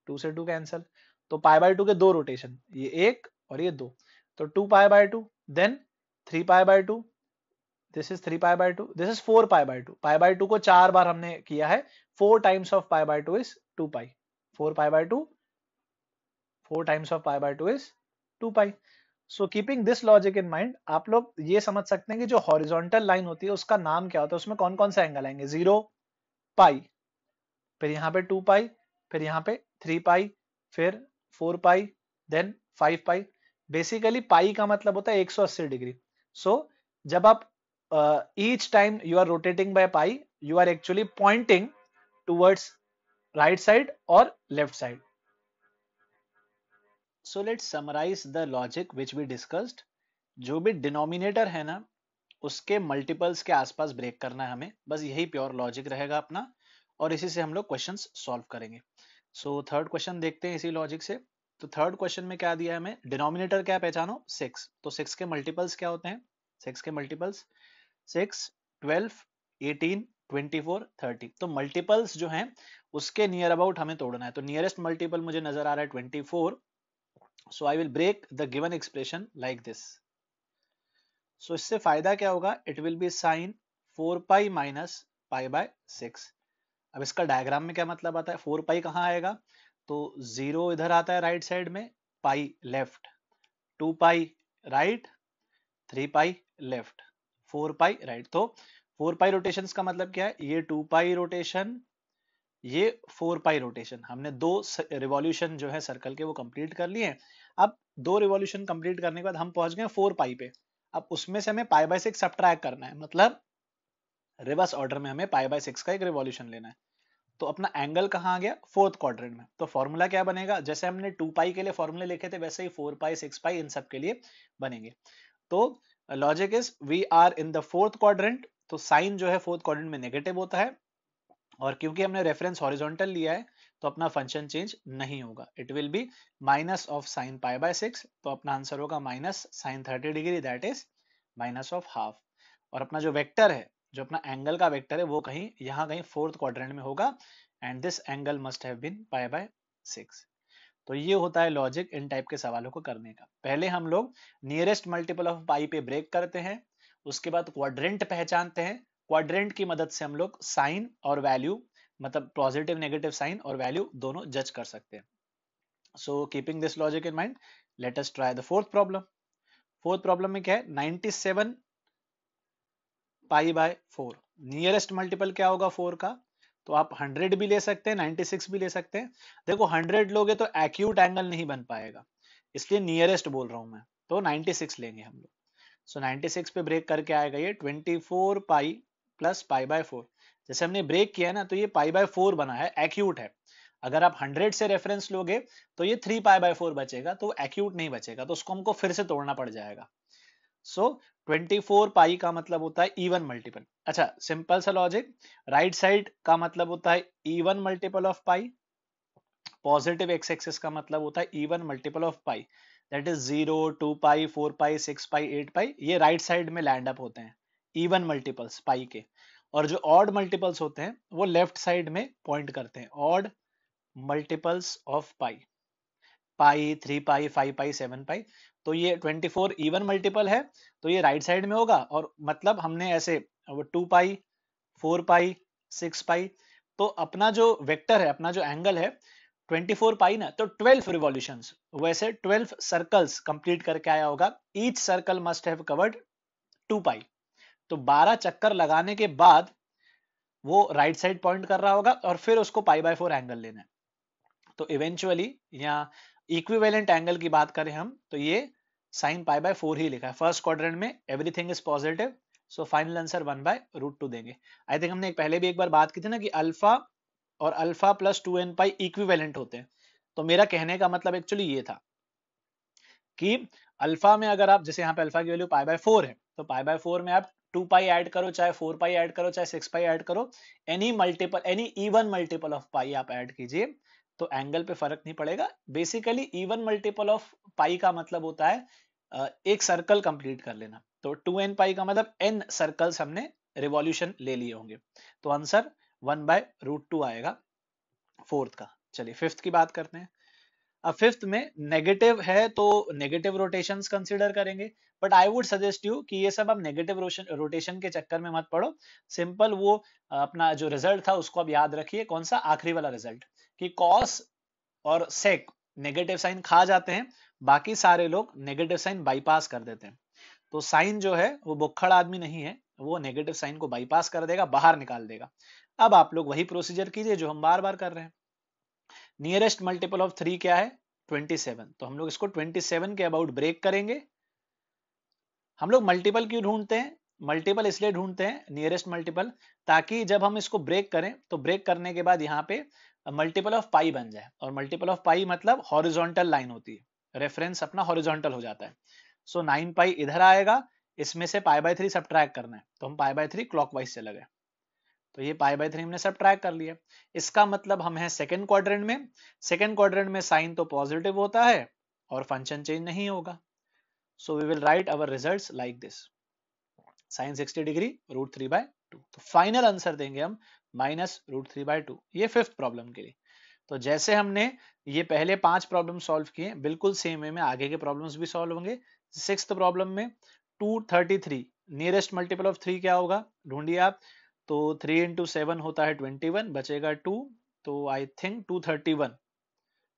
2 से 2 कैंसल, तो π/2 के दो रोटेशन, ये एक और ये दो, तो 2 π/2, then 3 π/2, this is 3 π/2, this is 4 π/2। π/2 को 4 बार हमने किया है, 4 times of π/2 is 2 pi, 4 π/2, 4 times of π/2 is 2 pi. So keeping this logic in mind, आप लोग ये समझ सकते हैं कि जो हॉरिजॉन्टल लाइन होती है उसका नाम क्या होता है, उसमें कौन कौन से एंगल आएंगे, 0 पाई, फिर यहाँ पे 2 पाई, फिर यहाँ पे 3 पाई, फिर 4 पाई, देन 5 पाई। बेसिकली पाई का मतलब होता है 180 डिग्री। सो जब आप each time you are rotating by pi, you are actually pointing towards right side और left side. So let's summarise the logic which we discussed. जो भी डिनोमिनेटर है ना, उसके मल्टीपल्स के आसपास ब्रेक करना है हमें, बस यही प्योर लॉजिक रहेगा अपना, और इसी से हम लोग क्वेश्चंस सॉल्व करेंगे। सो थर्ड क्वेश्चन देखते हैं इसी लॉजिक से। तो थर्ड क्वेश्चन में क्या दिया है हमें, डिनोमिनेटर क्या पहचानो, 6। तो 6 के मल्टीपल्स क्या होते हैं, 6 के मल्टीपल्स 6, 12, 18, 24, 30। तो मल्टीपल्स जो हैं उसके नियर अबाउट हमें तोड़ना है। तो नियरेस्ट मल्टीपल मुझे नजर आ रहा है 24, so I will break the given expression like this. So इससे फायदा क्या होगा, it will be sine 4 pi minus pi by 6। अब इसका डायग्राम में क्या मतलब आता है, 4 पाई कहाँ आएगा, तो 0 इधर आता है राइट साइड में, पाई लेफ्ट, 2 पाई राइट, 3 पाई लेफ्ट, 4 पाई राइट। तो 4 पाई रोटेशन का मतलब क्या है, ये 2 पाई रोटेशन, ये 4 पाई रोटेशन। हमने दो रिवॉल्यूशन जो है सर्कल के वो कंप्लीट कर लिए हैं। अब दो रिवॉल्यूशन कंप्लीट करने के बाद हम पहुंच गए 4 पाई पे। अब उसमें से हमें पाई बाय 6 सब्ट्रैक्ट करना है, मतलब रिवर्स ऑर्डर में हमें पाई बाय 6 का एक रिवॉल्यूशन लेना है। तो अपना एंगल कहाँ आ गया, फोर्थ क्वाड्रेंट में। तो फॉर्मूला क्या बनेगा, जैसे हमने 2 पाई के लिए फॉर्मूले लिखे थे वैसे ही 4 पाई 6 पाई इन सब के लिए बनेंगे। तो logic is we are in the fourth quadrant, तो साइन जो है फोर्थ क्वाड्रेंट में नेगेटिव होता है, और क्योंकि हमने रेफरेंस हॉरिजॉन्टल लिया है तो अपना फंक्शन चेंज नहीं होगा, it will be minus of sine pi by 6। तो अपना आंसर होगा minus sine 30 degree, that is minus of half. और अपना जो वेक्टर है, जो अपना एंगल का वेक्टर है, वो कहीं यहाँ कहीं फोर्थ क्वाड्रेंट में होगा, and this angle must have been pi by 6। तो ये होता है लॉजिक इन टाइप के सवालों को करने का। पहले हम लोग नियरेस्ट मल्टीपल ऑफ पाई पे ब्रेक करते हैं, उसके बाद क्वाड्रेंट पहचानते हैं, क्वाड्रेंट की मदद से हम लोग साइन और वैल्यू, मतलब पॉजिटिव नेगेटिव साइन और वैल्यू दोनों जज कर सकते हैं। सो keeping this logic in mind, let us try the fourth problem. Fourth problem में क्या है, 97 पाई बाय 4। नियरेस्ट मल्टीपल क्या होगा 4 का, तो आप 100 भी ले सकते हैं, 96 भी ले सकते हैं। देखो 100 लोगे तो एक्यूट एंगल नहीं बन पाएगा, इसलिए नियरेस्ट बोल रहा हूं मैं, तो 96 लेंगे हम लोग। सो 96 पे ब्रेक करके आएगा ये 24 पाई प्लस पाई बाय 4। जैसे हमने ब्रेक किया है ना, तो ये पाई बाय 4 बना है, एक्यूट है। अगर आप 100 से रेफरेंस लोगे तो ये 3 पाई बाय 4 बचेगा, तो एक्यूट नहीं बचेगा, तो उसको हमको फिर से तोड़ना पड़ जाएगा। सो 24 पाई का मतलब होता है इवन मल्टीपल। अच्छा, सिंपल सा लॉजिक, राइट साइड का मतलब होता है even multiple of pi, positive X axis का मतलब होता है even multiple of pi, that is 0, 2 pi, 4 पाई, 6 पाई, 8 पाई, ये राइट साइड में लैंड अप होते हैं, इवन मल्टीपल्स पाई के, और जो ऑड मल्टीपल्स होते हैं वो लेफ्ट साइड में पॉइंट करते हैं, ऑड मल्टीपल्स ऑफ पाई, पाई, 3 पाई, 5 पाई, 7 पाई। तो ये 24 इवन मल्टीपल है, तो ये राइट साइड में होगा, और मतलब हमने ऐसे 2 पाई, 4 पाई, 6 पाई, तो अपना जो वेक्टर है, अपना जो एंगल है 24 पाई ना, तो 12 रिवॉल्यूशंस, वैसे 12 सर्कल्स कंप्लीट करके आया होगा। Each circle must have covered 2 पाई, तो 12 चक्कर लगाने के बाद वो राइट साइड पॉइंट कर रहा होगा, और फिर उसको पाई बाय 4 एंगल लेना है। तो इवेंचुअली यहाँ इक्विवेलेंट एंगल की बात करें हम, तो ये साइन पाई बाय 4 ही लिखा है। फर्स्ट क्वाड्रेंट में everything is positive, so final answer 1/√2 देंगे। आई थिंक हमने पहले भी एक बार बात की थी ना कि अल्फा और अल्फा प्लस 2n पाई इक्विवेलेंट होते हैं। तो मेरा कहने का मतलब एक्चुअली ये था कि अल्फा में अगर आप, जैसे यहाँ पे अल्फा की वैल्यू पाई बाय 4 है, तो पाई बाय 4 में आप 2 पाई ऐड करो, चाहे 4 पाई ऐड करो, चाहे 6 पाई ऐड करो, any multiple, any even multiple of pi आप ऐड कीजिए, तो एंगल पे फर्क नहीं पड़ेगा। Basically even multiple of pi का मतलब होता है एक सर्कल कंप्लीट कर लेना। तो 2n पाई का मतलब n सर्कल्स हमने रिवॉल्यूशन ले लिए होंगे, तो आंसर 1/√2 आएगा फोर्थ का। चलिए फिफ्थ की बात करते हैं। अब फिफ्थ में नेगेटिव है तो नेगेटिव रोटेशंस कंसीडर करेंगे, but I would suggest you कि ये सब अब नेगेटिव रोटेशन के चक्कर में मत पड़ो। सिंपल वो अपना जो रिजल्ट था उसको अब याद रखिए, कौन सा, आखिरी वाला रिजल्ट, कि कॉस और सेक नेगेटिव साइन खा जाते हैं, बाकी सारे लोग नेगेटिव साइन बाईपास कर देते हैं। तो साइन जो है वो बुक्खड़ आदमी नहीं है, वो नेगेटिव साइन को बाईपास कर देगा, बाहर निकाल देगा। अब आप लोग वही प्रोसीजर कीजिए जो हम बार बार कर रहे हैं। नियरेस्ट मल्टीपल ऑफ 3 क्या है, 27, तो हम लोग इसको 27 के अबाउट ब्रेक करेंगे। हम लोग मल्टीपल क्यों ढूंढते हैं, मल्टीपल इसलिए ढूंढते हैं नियरेस्ट मल्टीपल, ताकि जब हम इसको ब्रेक करें तो ब्रेक करने के बाद यहाँ पे मल्टीपल ऑफ पाई बन जाए, और मल्टीपल ऑफ पाई मतलब हॉरिजॉन्टल लाइन होती है, रेफरेंस अपना हॉरिजॉन्टल हो जाता है। सो 9 पाई इधर आएगा, इसमें से पाई बाय 3 सब्ट्रैक्ट करना है, तो हम पाई बाय 3 क्लॉकवाइज चले गए, तो ये पाई बाय 3 हमने सब्ट्रैक्ट कर लिया। इसका मतलब हम हैं सेकंड क्वाड्रेंट में, सेकंड क्वाड्रेंट में साइन तो पॉजिटिव होता है और फंक्शन चेंज नहीं होगा। So we will write our results like this, sine 60 degree √3/2, तो फाइनल आंसर देंगे हम -√3/2, ये फिफ्थ प्रॉब्लम के लिए। तो जैसे हमने ये पहले 5 प्रॉब्लम सॉल्व किए, बिल्कुल सेम वे में आगे के प्रॉब्लम्स भी सॉल्व होंगे। सिक्स्थ प्रॉब्लम में 233, नियरेस्ट मल्टीपल ऑफ 3 क्या होगा ढूंढिए आप, तो 3 × 7 होता है 21, बचेगा 2, तो आई थिंक 231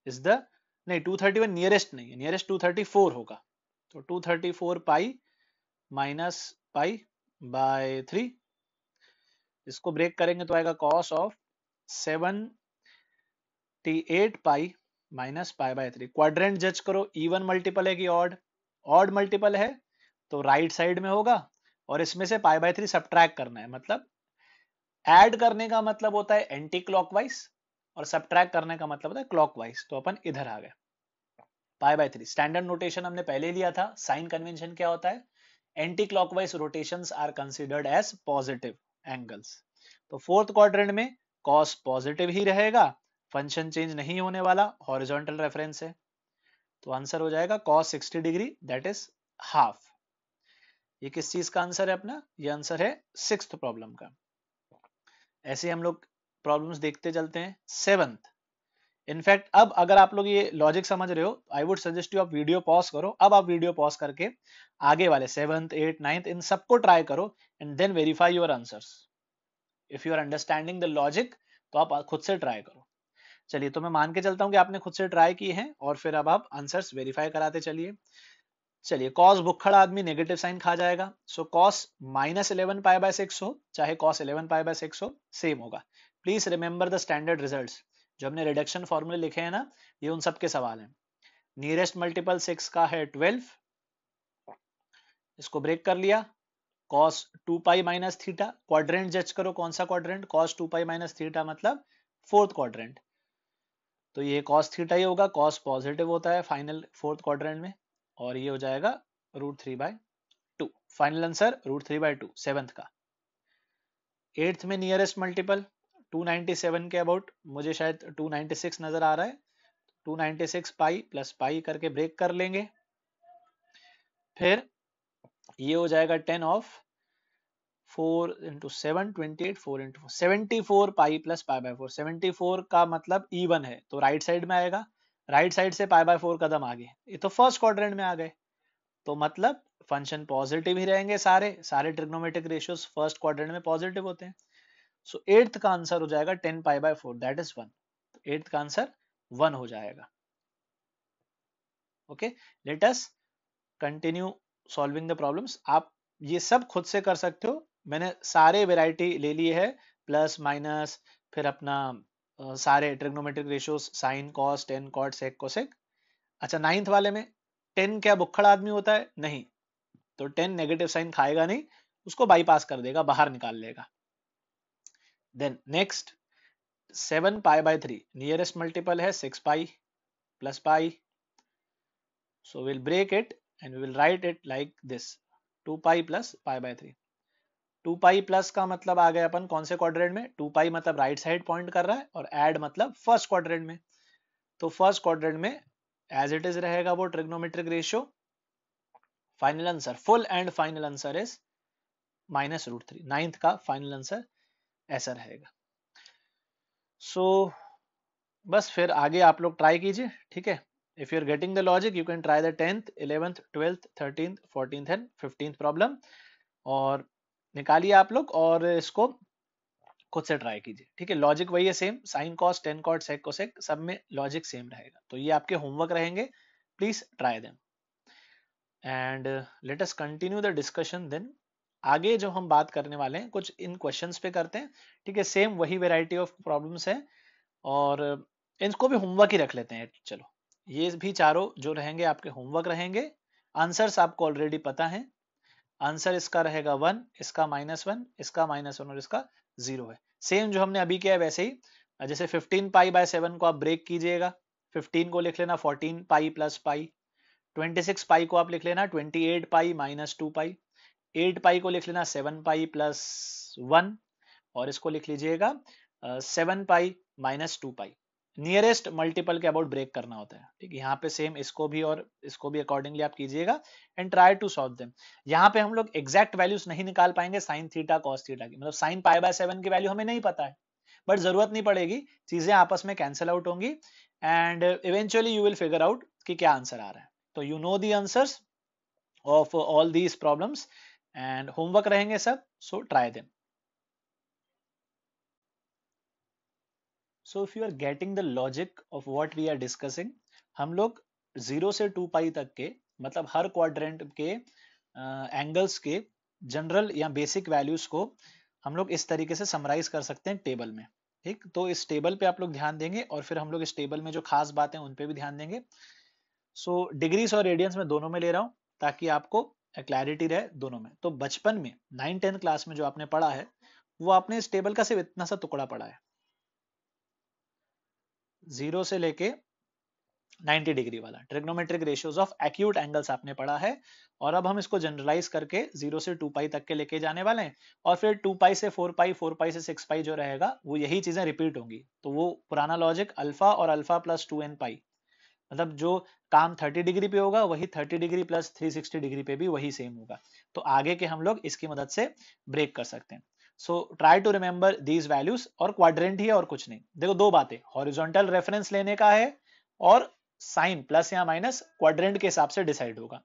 इज द, नहीं 231 नियरेस्ट नहीं है, नियरेस्ट 234 होगा, तो 234 पाई माइनस पाई बाय 3, इसको ब्रेक करेंगे तो आएगा cos of 78 pi minus pi by 3। Quadrant जज करो, इवन मल्टीपल है कि ऑड, ऑड मल्टीपल है तो राइट साइड में होगा, और इसमें से पाई बाय 3 सब्ट्रैक्ट करना है, मतलब ऐड करने का मतलब होता है एंटी क्लॉकवाइज और सब्ट्रैक्ट करने का मतलब होता है क्लॉकवाइज, तो अपन इधर आ गए। पाई बाय 3 स्टैंडर्ड नोटेशन हमने पहले लिया था, साइन कन्वेंशन क्या होता है, anti clockwise rotations are considered as positive angles. तो फोर्थ क्वाड्रेंट में कॉस पॉजिटिव ही रहेगा, फंक्शन चेंज नहीं होने वाला, हॉरिजॉन्टल रेफरेंस है, तो आंसर हो जाएगा cos 60 degree, that is half. ये किस चीज का आंसर है अपना, ये आंसर है सिक्स्थ प्रॉब्लम का। ऐसे हम लोग प्रॉब्लम्स देखते चलते हैं। सेवंथ, इनफैक्ट अब अगर आप लोग ये लॉजिक समझ रहे हो, आई वुड सजेस्ट यू आप वीडियो पॉज करो, अब आप वीडियो पॉज करके आगे वाले सेवंथ, एट, नाइन्थ इन सबको ट्राई करो and then verify your answers. If you are understanding the logic तो आप खुद से ट्राई करो। चलिए, तो मैं मान के चलता हूं कि आपने खुद से ट्राई की है, और फिर अब आप आंसर्स वेरीफाई कराते चलिए। चलिए, कॉस बुक्खड़ आदमी नेगेटिव साइन खा जाएगा, सो कॉस -11 पाई बाय 6 हो चाहे कॉस 11 पाई बाय 6 हो, सेम होगा। Please remember the standard results, जो हमने रिडक्शन फॉर्मूले लिखे हैं ना, ये उन सब के सवाल हैं। नियरेस्ट मल्टीपल 6 का है 12, इसको ब्रेक कर लिया, cos 2 pi minus theta, quadrant जज करो कौन सा quadrant, cos 2 pi minus theta मतलब फोर्थ क्वाड्रेंट, तो ये cos थीटा ही होगा, cos पॉजिटिव होता है फाइनल फोर्थ क्वाड्रेंट में, और ये हो जाएगा √3/2, फाइनल आंसर √3/2 सेवंथ का। एट्थ में नियरेस्ट मल्टीपल 297 के अबाउट, मुझे शायद 296 नजर आ रहा है, 296 पाई प्लस पाई करके ब्रेक कर लेंगे, फिर ये हो जाएगा 10 of 4 into 7 28, 4 into 4 74 pi plus pi by 4। 74 का मतलब इवन है तो राइट साइड में आएगा, राइट साइड से पाई बाय 4 कदम आगे, ये तो फर्स्ट क्वाड्रेंट में आ गए, तो मतलब फंक्शन पॉजिटिव ही रहेंगे, सारे सारे ट्रिग्नोमेट्रिक रेशियोज फर्स्ट क्वाड्रेंट में पॉजिटिव होते हैं। सो एट्थ का आंसर हो जाएगा 10 पाई बाय 4, दैट इज 1। तो एट्थ का आंसर 1 हो जाएगा। Okay, late us continue solving the problems. आप ये सब खुद से कर सकते हो, मैंने सारे वेराइटी ले लिए है, प्लस माइनस, फिर अपना सारे trigonometric ratios, sine cos tan cot sec cosec. अच्छा, नाइन्थ वाले में 10 क्या बुक्खड़ आदमी होता है? नहीं, तो 10 नेगेटिव साइन खाएगा नहीं, उसको बाईपास कर देगा, बाहर निकाल लेगा। Then next 7 pi by 3, nearest multiple है 6 pi plus pi, so we'll break it and we will write it like this, 2 pi plus pi by 3। 2 pi plus का मतलब आ गए अपन कौन से क्वाड्रेंट में? 2 pi मतलब राइट साइड पॉइंट कर रहा है, और ऐड मतलब फर्स्ट क्वाड्रेंट में। तो फर्स्ट क्वाड्रेंट में एज इट इज रहेगा वो trigonometric ratio. Final answer, full and final answer is -√3। Ninth का फाइनल आंसर ऐसा रहेगा। सो बस फिर आगे आप लोग ट्राई कीजिए, ठीक है। If you are getting the logic you can try the 10th 11th 12th 13th 14th and 15th problem, और निकालिए आप लोग और इसको खुद से ट्राई कीजिए, ठीक है। लॉजिक वही है same, sine cos tan cot sec cosec, सब में लॉजिक सेम रहेगा। तो ये आपके होमवर्क रहेंगे, please try them and let us continue the discussion. Then आगे जो हम बात करने वाले हैं कुछ इन क्वेश्चंस पे करते हैं, ठीक है। सेम वही वेराइटी ऑफ प्रॉब्लम्स है, और इनको भी होमवर्क ही रख लेते हैं। चलो, ये भी चारों जो रहेंगे आपके होमवर्क रहेंगे। आंसर्स आपको ऑलरेडी पता है, आंसर इसका रहेगा 1, इसका -1, इसका -1 और इसका 0 है। सेम जो हमने अभी किया है वैसे ही, जैसे 15 पाई बाय 7 को आप ब्रेक कीजिएगा, 15 को लिख लेना 14 पाई प्लस पाई, 26 पाई को आप लिख लेना 28 पाई -2 पाई, 8 पाई को लिख लेना 7 पाई प्लस 1, और इसको लिख लीजिएगा 7 पाई -2 पाई। नियरेस्ट मल्टीपल के अबाउट ब्रेक करना होता है, ठीक है। यहाँ पे सेम इसको भी और इसको भी अकॉर्डिंगली आप कीजिएगा and try to solve them. यहाँ पे हम लोग एग्जैक्ट वैल्यूज नहीं निकाल पाएंगे साइन थीटा कॉस थीटा की, मतलब साइन पाई बाय 7 की वैल्यू हमें नहीं पता है, बट जरूरत नहीं पड़ेगी, चीजें आपस में कैंसिल आउट होंगी and eventually you will figure out कि क्या आंसर आ रहा है। तो you know the answers of all these problems and homework रहेंगे सब, so try them. So if you are getting the logic of what we are discussing, हम लोग 0 से 2 पाई तक के, मतलब हर क्वाड्रेंट के एंगल्स के जनरल या बेसिक वैल्यूज को हम लोग इस तरीके से समराइज कर सकते हैं टेबल में, ठीक। तो इस टेबल पे आप लोग ध्यान देंगे और फिर हम लोग इस टेबल में जो खास बातें उन पे भी ध्यान देंगे। सो डिग्रीज और रेडियंस में दोनों में ले रहा हूं ताकि आपको क्लैरिटी रहे दोनों में। तो बचपन में 9-10 क्लास में जो आपने पढ़ा है वो आपने इस टेबल का सिर्फ इतना सा टुकड़ा पढ़ा है, 0 से लेके 90 डिग्री वाला trigonometric ratios of acute angles आपने पढ़ा है, और अब हम इसको जनरलाइज करके 0 से 2 पाई तक के लेके जाने वाले हैं, और फिर 2 पाई से 4 पाई, 4 पाई से 6 पाई जो रहेगा वो यही चीजें रिपीट होंगी। तो वो पुराना लॉजिक अल्फा और अल्फा प्लस 2n पाई, मतलब जो काम 30 डिग्री पे होगा वही 30 डिग्री प्लस 360 डिग्री पे भी वही सेम होगा। तो आगे के हम लोग इसकी मदद से ब्रेक कर सकते हैं। So try to remember these values, और क्वाड्रेंट ही है और कुछ नहीं। देखो दो बातें, हॉरिजॉन्टल रेफरेंस लेने का है और साइन प्लस या माइनस क्वाड्रेंट के हिसाब से डिसाइड होगा।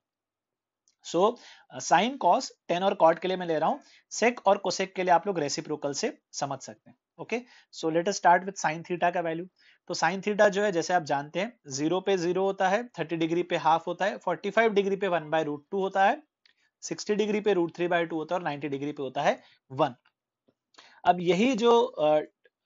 सो साइन कॉस टेन और कॉट के लिए मैं ले रहा हूं, सेक और कोसेक के लिए आप लोग रेसिप्रोकल से समझ सकते हैं। Okay, so let us start with sine theta का वैल्यू। तो साइन थीटा जो है जैसे आप जानते हैं 0 पे 0 होता है, 30 डिग्री पे हाफ होता है, 45 डिग्री पे 1/√2 होता है, 60 डिग्री पे √3/2 होता है, और 90 डिग्री पे होता है 1। अब यही जो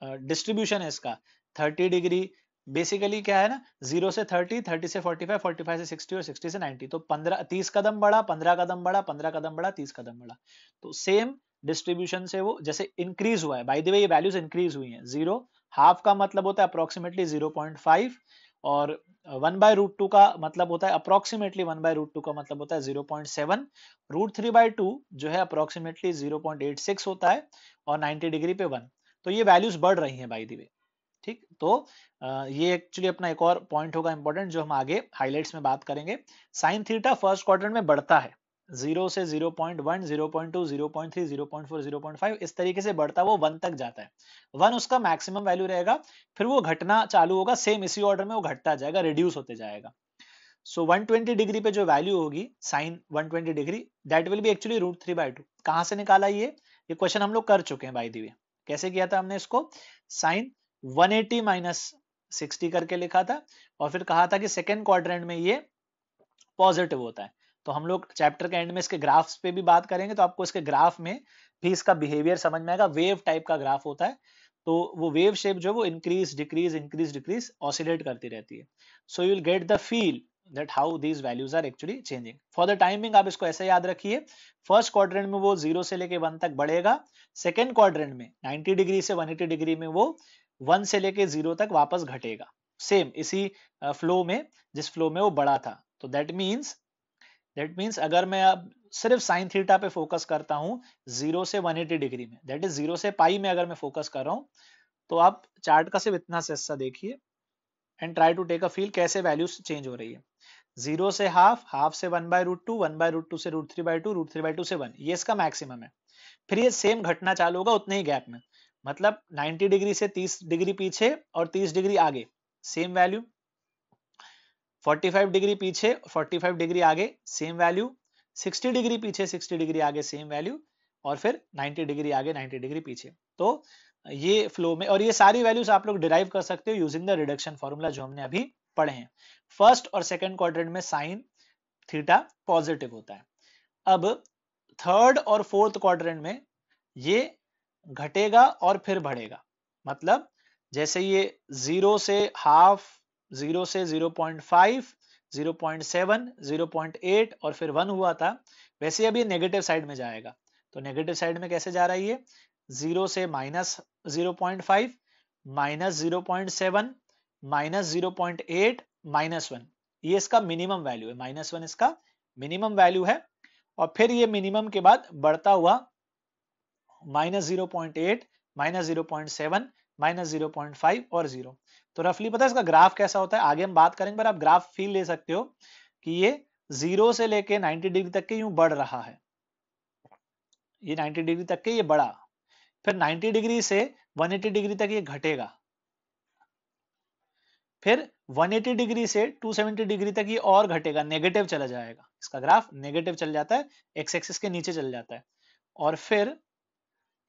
डिस्ट्रीब्यूशन है इसका 30 डिग्री बेसिकली क्या है ना, 0 से 30, 30 से 45, 45 से 60 और 60 से 90, तो 30 कदम बढ़ा, 15 कदम बढ़ा, 15 कदम बढ़ा, 30 कदम बढ़ा। तो सेम डिस्ट्रीब्यूशन से वो जैसे इंक्रीज हुआ है, बाय द वे ये वैल्यूज इंक्रीज हुई हैं। 0 हाफ का मतलब होता है अप्रोक्सीमेटली 0.5, और 1/√2 का मतलब होता है अप्रोक्सीमेटली 1/√2 का मतलब होता है 0.7, √3/2 जो है अप्रोक्सीमेटली 0.86 होता है, और 90 डिग्री पे 1। तो ये वैल्यूज बढ़ रही हैं बाय द वे, ठीक। तो ये एक्चुअली अपना एक और पॉइंट होगा इंपॉर्टेंट जो हम आगे हाइलाइट्स में बात करेंगे। साइन थीटा फर्स्ट क्वाड्रेंट में बढ़ता है, 0 से 0.1, 0.2, 0.3, 0.4, 0.5 इस तरीके से बढ़ता वो 1 तक जाता है। 1 उसका मैक्सिमम वैल्यू रहेगा, फिर वो घटना चालू होगा, सेम इसी ऑर्डर में वो घटता जाएगा, रिड्यूस होते जाएगा। सो 120 डिग्री पे जो वैल्यू होगी sine 120 degree, that will be actually √3/2। कहां से निकाला ये क्वेश्चन हम लोग कर चुके हैं बाय द वे। कैसे किया था हमने इसको, साइन 180 माइनस 60 करके लिखा था, और फिर कहा था कि सेकेंड क्वाड्रेंट में ये पॉजिटिव होता है। तो हम लोग चैप्टर के एंड में इसके ग्राफ्स पे भी बात करेंगे, तो आपको इसके ग्राफ में भी इसका बिहेवियर समझ में आएगा। वेव टाइप का ग्राफ होता है, तो वो वेव शेप जो है वो इंक्रीज डिक्रीज ऑसिलेट करती रहती है। So you will get the feel that how these values are actually changing. For the timing आप इसको ऐसे याद रखिए, फर्स्ट क्वाड्रेंट में वो 0 से लेके 1 तक बढ़ेगा, सेकेंड क्वाड्रेंट में 90 डिग्री से 180 डिग्री में वो 1 से लेके 0 तक वापस घटेगा, सेम इसी फ्लो में जिस फ्लो में वो बढ़ा था। तो दैट मीन्स अगर मैं अब सिर्फ साइन थीटा पे फोकस करता हूं 0 से 180 डिग्री में, दैट इज 0 से पाई में अगर मैं फोकस कर रहा हूं, तो आप चार्ट का सिर्फ इतना से हिस्सा देखिए and try to take a feel कैसे वैल्यूज चेंज हो रही है। 0 से हाफ, हाफ से 1/√2, 1/√2 से √3/2, √3/2 से 1, ये इसका मैक्सिमम है। फिर ये सेम घटना चालू होगा उतने ही गैप में, मतलब 90 डिग्री से 30 डिग्री पीछे और 30 डिग्री आगे सेम वैल्यू, 45 डिग्री पीछे 45 डिग्री आगे सेम वैल्यू, 60 डिग्री पीछे 60 डिग्री आगे सेम वैल्यू, और फिर 90 डिग्री आगे 90 डिग्री पीछे। तो ये फ्लो में, और ये सारी वैल्यूज आप लोग डिराइव कर सकते हो यूजिंग द रिडक्शन फॉर्मूला जो हमने अभी पढ़े हैं। फर्स्ट और सेकंड क्वाड्रेंट में साइन थीटा पॉजिटिव होता है। अब थर्ड और फोर्थ क्वाड्रेंट में ये घटेगा और फिर बढ़ेगा, मतलब जैसे ये 0 से हाफ, 0 से 0.5, 0.7, 0.8 और फिर 1 हुआ था, वैसे अब ये नेगेटिव साइड में जाएगा। तो नेगेटिव साइड में कैसे जा रहा है ये, 0 से -0.5, -0.7, -0.8, -1, ये इसका मिनिमम वैल्यू है, -1 इसका मिनिमम वैल्यू है। और फिर ये मिनिमम के बाद बढ़ता हुआ -0.8, -0.7, -0.5 और 0। तो रफली पता है इसका ग्राफ कैसा होता है, आगे हम बात करेंगे, पर आप ग्राफ फील ले सकते हो कि ये 0 से लेके 90 डिग्री तक के यूं बढ़ रहा है, ये 90 डिग्री तक के ये बढ़ा, फिर 90 डिग्री से 180 डिग्री तक ये घटेगा, फिर 180 डिग्री से 270 डिग्री तक ये और घटेगा, नेगेटिव चला जाएगा, इसका ग्राफ नेगेटिव चल जाता है, एक्स एक्सिस के नीचे चल जाता है। और फिर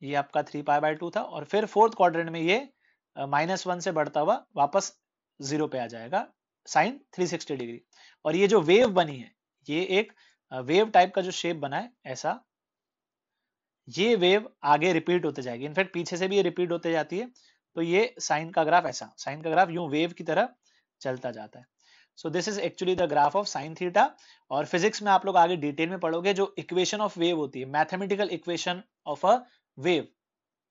ये आपका 3π/2 था, और फिर फोर्थ क्वाड्रेंट में ये -1 से बढ़ता हुआ वापस 0 पे आ जाएगा, साइन 360 डिग्री। और ये जो वेव बनी है, ये एक वेव टाइप का जो शेप बना है ऐसा, ये वेव आगे रिपीट होते जाएगी, इनफैक्ट पीछे से भी ये रिपीट होते जाती है। तो ये साइन का ग्राफ ऐसा, साइन का ग्राफ यूं वेव की तरह चलता जाता है। सो this is actually the graph of sine theta. और फिजिक्स में आप लोग आगे डिटेल में पढ़ोगे, जो इक्वेशन ऑफ वेव होती है, mathematical equation of a wave,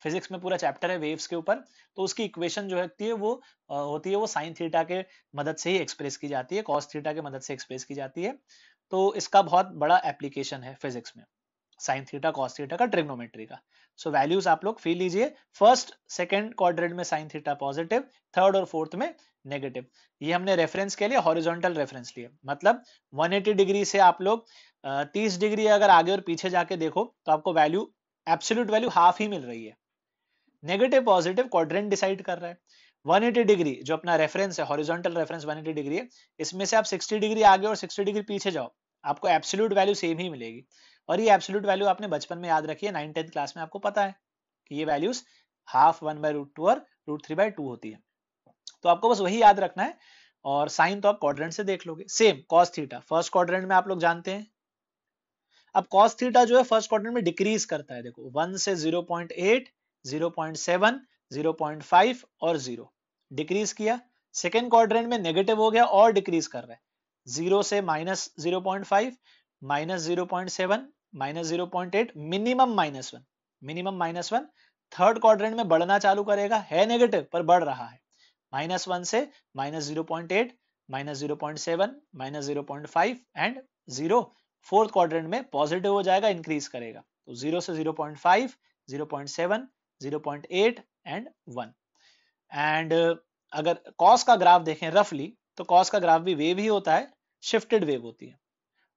physics में पूरा चैप्टर है वेव्स के ऊपर, तो उसकी इक्वेशन जो होती है वो वो साइन थीटा के मदद से ही एक्सप्रेस की जाती है, कॉस थीटा के मदद से एक्सप्रेस की जाती है। तो इसका बहुत बड़ा एप्लीकेशन है फिजिक्स में, साइन थीटा कॉस थीटा का, ट्रिग्नोमेट्री का। सो वैल्यूज आप लोग फील लीजिए, फर्स्ट सेकंड क्वाड्रेंट में साइन थीटा पॉजिटिव, थर्ड और फोर्थ में नेगेटिव। ये हमने रेफरेंस के लिए हॉरिजॉन्टल रेफरेंस लिए, मतलब 180 डिग्री से आप लोग 30 डिग्री अगर आगे और पीछे जाके देखो तो आपको वैल्यू, एब्सोल्यूट वैल्यू हाफ ही मिल रही है। नेगेटिव पॉजिटिव क्वाड्रेंट डिसाइड कर रहा है। 180 डिग्री जो अपना रेफरेंस है, हॉरिजॉन्टल रेफरेंस 180 डिग्री है, इसमें से आप 60 डिग्री आगे और 60 डिग्री पीछे जाओ, आपको एब्सोल्यूट वैल्यू सेम ही मिलेगी। और ये एब्सोल्यूट वैल्यू आपने बचपन में याद रखी है, 9th-10th क्लास में आपको पता है कि ये वैल्यूज हाफ 1/√2 और √3/2 होती है। तो आपको बस वही याद रखना है, और साइन तो आप क्वाड्रेंट से देख लोगे। Same cos theta first quadrant में आप लोग जानते हैं। अब कॉस थीटा जो है फर्स्ट क्वाड्रेंट में डिक्रीज करता है, देखो 1 से 0.8, 0.7, 0.5 और 0 डिक्रीज किया। सेकेंड क्वाड्रेंट में नेगेटिव हो गया और डिक्रीज कर रहा है, 0 से -0.5, -0.7, -0.8, मिनिमम -1, मिनिमम -1। थर्ड क्वाड्रेंट में बढ़ना चालू करेगा, है नेगेटिव पर बढ़ रहा है, -1 से -0.8, -0.7, -0.5 एंड 0। फोर्थ क्वाड्रेंट में पॉजिटिव हो जाएगा, इंक्रीज करेगा, तो 0 से 0.5, 0.7, 0.8 एंड 1। एंड अगर कॉस का ग्राफ देखें रफली, तो कॉस का ग्राफ भी वेव ही होता है, शिफ्टेड वेव होती है।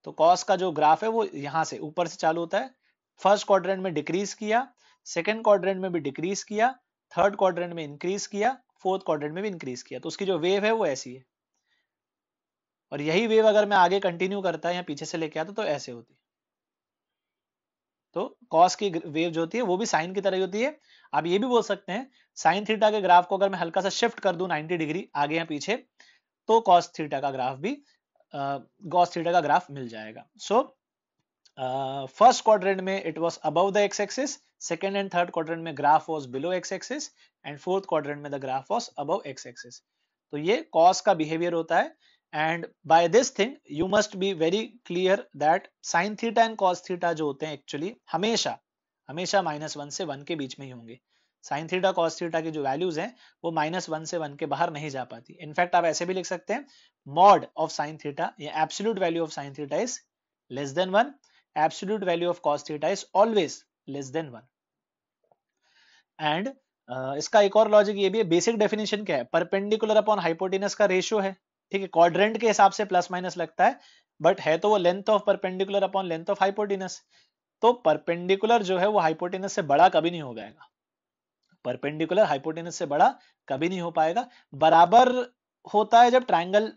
तो कॉस का जो ग्राफ है वो यहां से ऊपर से चालू होता है, फर्स्ट क्वाड्रेंट में डिक्रीज किया, सेकंड क्वाड्रेंट में भी डिक्रीज किया, थर्ड क्वाड्रेंट में इंक्रीज किया, फोर्थ क्वाड्रेंट में भी इंक्रीज किया, तो उसकी जो वेव है वो ऐसी है। और यही वेव अगर मैं आगे कंटिन्यू करता है या पीछे से लेके आता तो ऐसे होती है। तो कॉस की वेव जो होती है वो भी साइन की तरह ही होती है। आप ये भी बोल सकते हैं साइन थीटा के ग्राफ को अगर मैं हल्का सा शिफ्ट कर दूं 90 डिग्री आगे या पीछे, तो कॉस थीटा का ग्राफ भी गॉस थीटा का ग्राफ मिल जाएगा। सो फर्स्ट क्वाड्रेंट में it was above the x axis, second and third quadrant में graph was below x axis, and fourth quadrant में the graph was above x axis. तो ये कॉस का बिहेवियर होता है। And by this thing you must be very clear that sine theta and cos theta जो होते हैं एक्चुअली हमेशा हमेशा -1 से 1 के बीच में ही होंगे। साइन थीटा कॉस थीटा की जो वैल्यूज हैं वो -1 से 1 के बाहर नहीं जा पाती। इनफैक्ट आप ऐसे भी लिख सकते हैं मॉड ऑफ साइन थीटा या absolute value of sine theta is less than 1, absolute value of cos theta is always less than 1. And इसका एक और लॉजिक ये भी है, बेसिक डेफिनेशन क्या है, परपेंडिकुलर अपॉन हाइपोटेनस का रेशियो है, ठीक है, क्वाड्रेंट के हिसाब से प्लस माइनस लगता है, बट है तो वो length of perpendicular upon length of hypotenuse. तो परपेंडिकुलर जो है वो हाइपोटेनस से बड़ा कभी नहीं हो पाएगा, परपेंडिकुलर हाइपोटेनस से बड़ा कभी नहीं हो पाएगा। बराबर होता है जब ट्रायंगल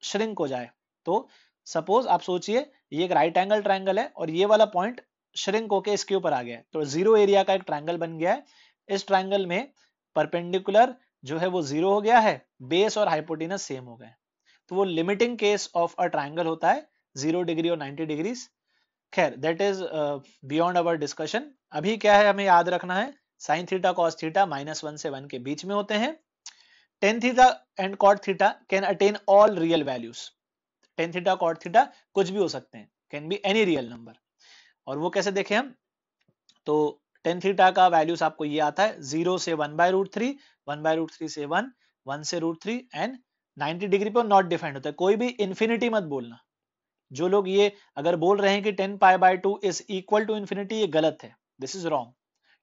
श्रिंक हो जाए। तो सपोज आप सोचिए ये एक राइट एंगल ट्रायंगल है और ये वाला पॉइंट श्रिंक होके इसके ऊपर आ गया है, तो जीरो एरिया का एक ट्रायंगल बन गया है। इस ट्रायंगल में परपेंडिकुलर जो है वो जीरो हो गया है, बेस और हाइपोटेनस सेम हो गए, तो वो limiting case of a triangle होता है 0 डिग्री और 90 डिग्री। खैर that is beyond our discussion. अभी क्या है हमें याद रखना है, साइन थीटा कॉस थीटा -1 से 1 के बीच में होते हैं। Tan theta and cot theta can attain all real values. Tan theta cot theta कुछ भी हो सकते हैं, can be any real number. और वो कैसे देखें हम, तो टेन थीटा का वैल्यूज आपको ये आता है 0 से 1/√3, 1/√3 से 1, 1 से √3 एंड 90 डिग्री पर नॉट डिफाइंड होता है। कोई भी इंफिनिटी मत बोलना। जो लोग ये अगर बोल रहे हैं कि 10π/2 इज इक्वल टू इंफिनिटी, ये गलत है, दिस इज रॉन्ग।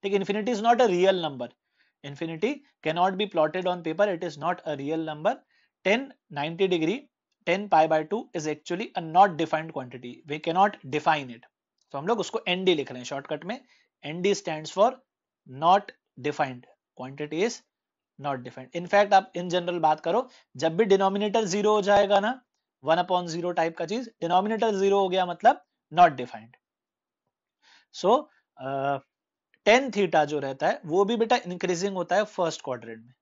ठीक, infinity is not a real number, infinity cannot be plotted on paper, it is not a real number. 10 90 degree 10π/2 is actually a not defined quantity, we cannot define it, तो हम लोग उसको nd लिख रहे हैं शॉर्टकट में। nd stands for not defined, quantity is not defined। In fact आप इन जनरल बात करो, जब भी डिनोमिनेटर जीरो हो जाएगा ना, 1/0 टाइप का चीज, डिनोमिनेटर जीरो हो गया मतलब not defined. So tan theta जो रहता है वो भी बेटा इंक्रीजिंग होता है फर्स्ट क्वाड्रेंट में।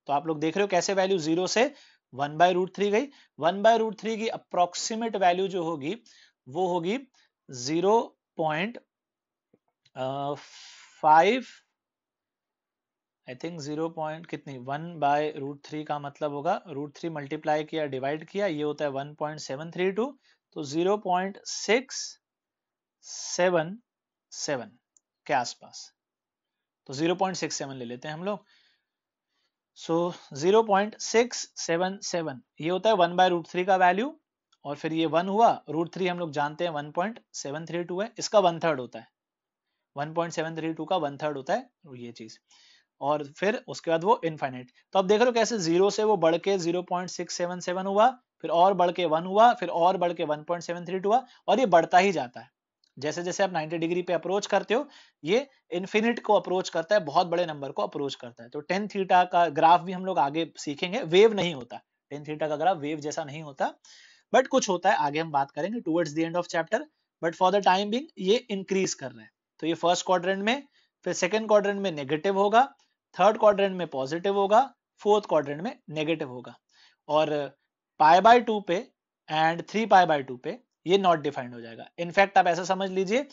तो आप लोग देख रहे हो कैसे वैल्यू 0 से 1/√3 गई। 1/√3 की अप्रोक्सीमेट वैल्यू जो होगी वो होगी 0.5, आई थिंक 0 पॉइंट कितनी, 1/√3 का मतलब होगा √3 मल्टीप्लाई किया डिवाइड किया, ये होता है 1.732, तो 0.677 के आसपास, तो 0.67 ले लेते हैं हम लोग। सो 0.677 ये होता है 1/√3 का वैल्यू, और फिर ये 1 हुआ, √3 हम लोग जानते हैं 1.732 है, इसका 1/3 होता है, 1.732 का 1/3 होता है ये चीज, और फिर उसके बाद वो इनफाइनाइट। तो अब देख रहे हो कैसे 0 से वो बढ़ के 0.677 हुआ, फिर और बढ़ के 1 हुआ, फिर और बढ़ के 1.732 हुआ, और ये बढ़ता ही जाता है। जैसे जैसे आप 90 डिग्री पे अप्रोच करते हो, ये इन्फिनिट को अप्रोच करता है, बहुत बड़े नंबर को अप्रोच करता है। तो टेन थीटा का ग्राफ भी हम लोग आगे सीखेंगे, वेव नहीं होता, टेन थीटा का ग्राफ वेव जैसा नहीं होता, बट कुछ होता है, आगे हम बात करेंगे towards the end of chapter. But for the time being ये इंक्रीज कर रहे हैं। तो ये फर्स्ट क्वाड्रेंट में, फिर सेकेंड क्वाड्रेंट में नेगेटिव होगा, थर्ड क्वाड्रेंट में पॉजिटिव होगा, फोर्थ क्वाड्रेंट में नेगेटिव होगा, और π/2 पे एंड 3π/2 पे ये नॉट डिफाइंड हो जाएगा। इनफैक्ट आप ऐसा समझ लीजिए,